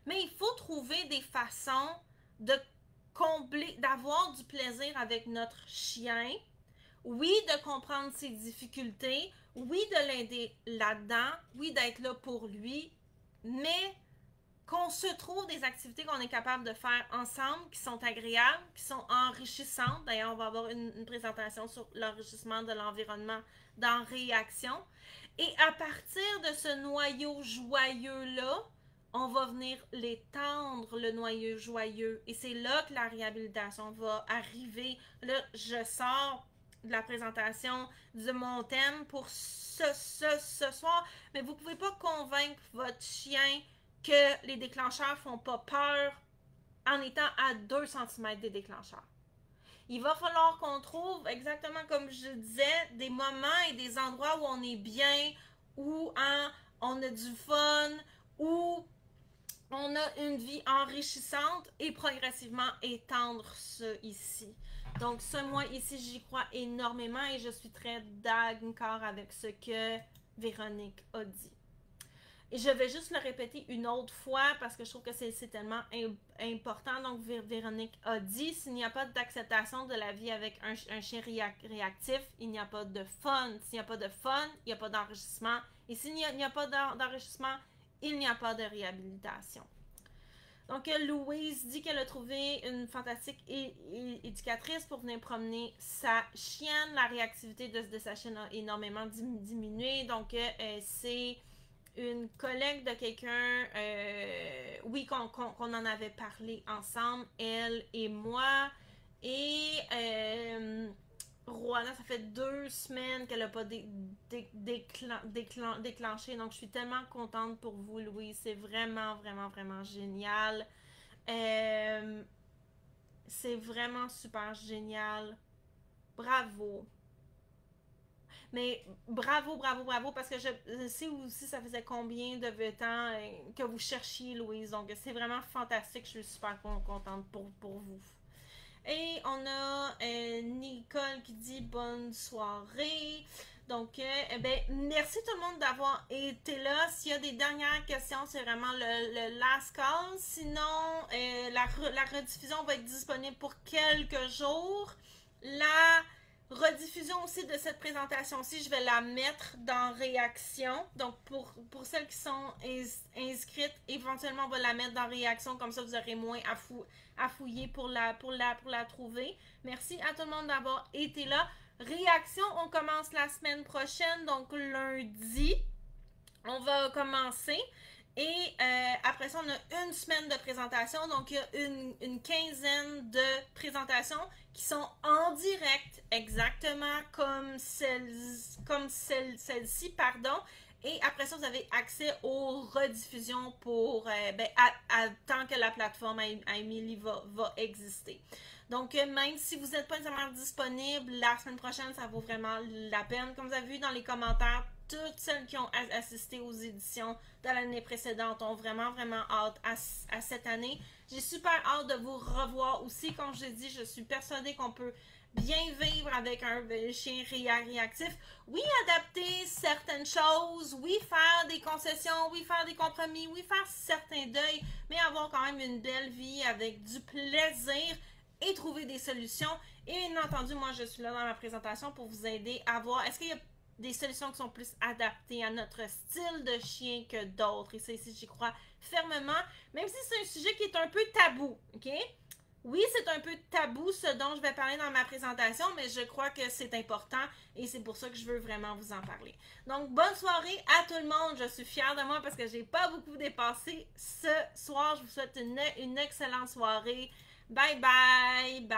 Mais il faut trouver des façons de combler, d'avoir du plaisir avec notre chien. Oui, de comprendre ses difficultés. Oui, de l'aider là-dedans. Oui, d'être là pour lui. Mais qu'on se trouve des activités qu'on est capable de faire ensemble, qui sont agréables, qui sont enrichissantes. D'ailleurs, on va avoir une présentation sur l'enrichissement de l'environnement dans Réaction. Et à partir de ce noyau joyeux-là, on va venir l'étendre, le noyau joyeux. Et c'est là que la réhabilitation va arriver. Là, je sors de la présentation de mon thème pour ce soir. Mais vous ne pouvez pas convaincre votre chien que les déclencheurs ne font pas peur en étant à 2 cm des déclencheurs. Il va falloir qu'on trouve, exactement comme je disais, des moments et des endroits où on est bien, où on a du fun, où on a une vie enrichissante et progressivement étendre ça ici. Donc, ça, moi, ici, j'y crois énormément et je suis très d'accord avec ce que Véronique a dit. Et je vais juste le répéter une autre fois parce que je trouve que c'est tellement important. Donc, Véronique a dit, s'il n'y a pas d'acceptation de la vie avec un chien réactif, il n'y a pas de fun. S'il n'y a pas de fun, il n'y a pas d'enrichissement. Et s'il n'y a pas d'enrichissement, il n'y a pas de réhabilitation. Donc, Louise dit qu'elle a trouvé une fantastique éducatrice pour venir promener sa chienne. La réactivité de sa chienne a énormément diminué. Donc, c'est une collègue de quelqu'un, oui, qu'on en avait parlé ensemble, elle et moi. Et Rwanda, ça fait 2 semaines qu'elle n'a pas déclenché. Donc, je suis tellement contente pour vous, Louise. C'est vraiment, vraiment, vraiment génial. C'est vraiment super génial. Bravo. Mais bravo, bravo, bravo, parce que je sais aussi ça faisait combien de temps que vous cherchiez, Louise. Donc, c'est vraiment fantastique. Je suis super contente pour vous. Et on a Nicole qui dit bonne soirée. Donc, merci tout le monde d'avoir été là. S'il y a des dernières questions, c'est vraiment le last call. Sinon, la rediffusion va être disponible pour quelques jours. La rediffusion aussi de cette présentation-ci, je vais la mettre dans Réaction. Donc, pour celles qui sont inscrites, éventuellement, on va la mettre dans Réaction. Comme ça, vous aurez moins à fouiller pour la trouver. Merci à tout le monde d'avoir été là. Réaction, on commence la semaine prochaine, donc lundi. On va commencer. Et après ça, on a une semaine de présentation. Donc, il y a une quinzaine de présentations qui sont en direct, exactement comme celle-ci, pardon. Et après ça, vous avez accès aux rediffusions pour tant que la plateforme Emily va exister. Donc, même si vous n'êtes pas nécessairement disponible la semaine prochaine, ça vaut vraiment la peine. Comme vous avez vu dans les commentaires, toutes celles qui ont assisté aux éditions de l'année précédente ont vraiment, vraiment hâte à cette année. J'ai super hâte de vous revoir aussi. Comme je l'ai dit, je suis persuadée qu'on peut bien vivre avec un chien réactif. Oui, adapter certaines choses. Oui, faire des concessions. Oui, faire des compromis. Oui, faire certains deuils. Mais avoir quand même une belle vie avec du plaisir et trouver des solutions. Et bien entendu, moi, je suis là dans ma présentation pour vous aider à voir est-ce qu'il y a des solutions qui sont plus adaptées à notre style de chien que d'autres. Et ça, ici, j'y crois fermement. Même si c'est un sujet qui est un peu tabou, OK? Oui, c'est un peu tabou ce dont je vais parler dans ma présentation, mais je crois que c'est important et c'est pour ça que je veux vraiment vous en parler. Donc, bonne soirée à tout le monde. Je suis fière de moi parce que j'ai pas beaucoup dépassé ce soir. Je vous souhaite une excellente soirée. Bye bye!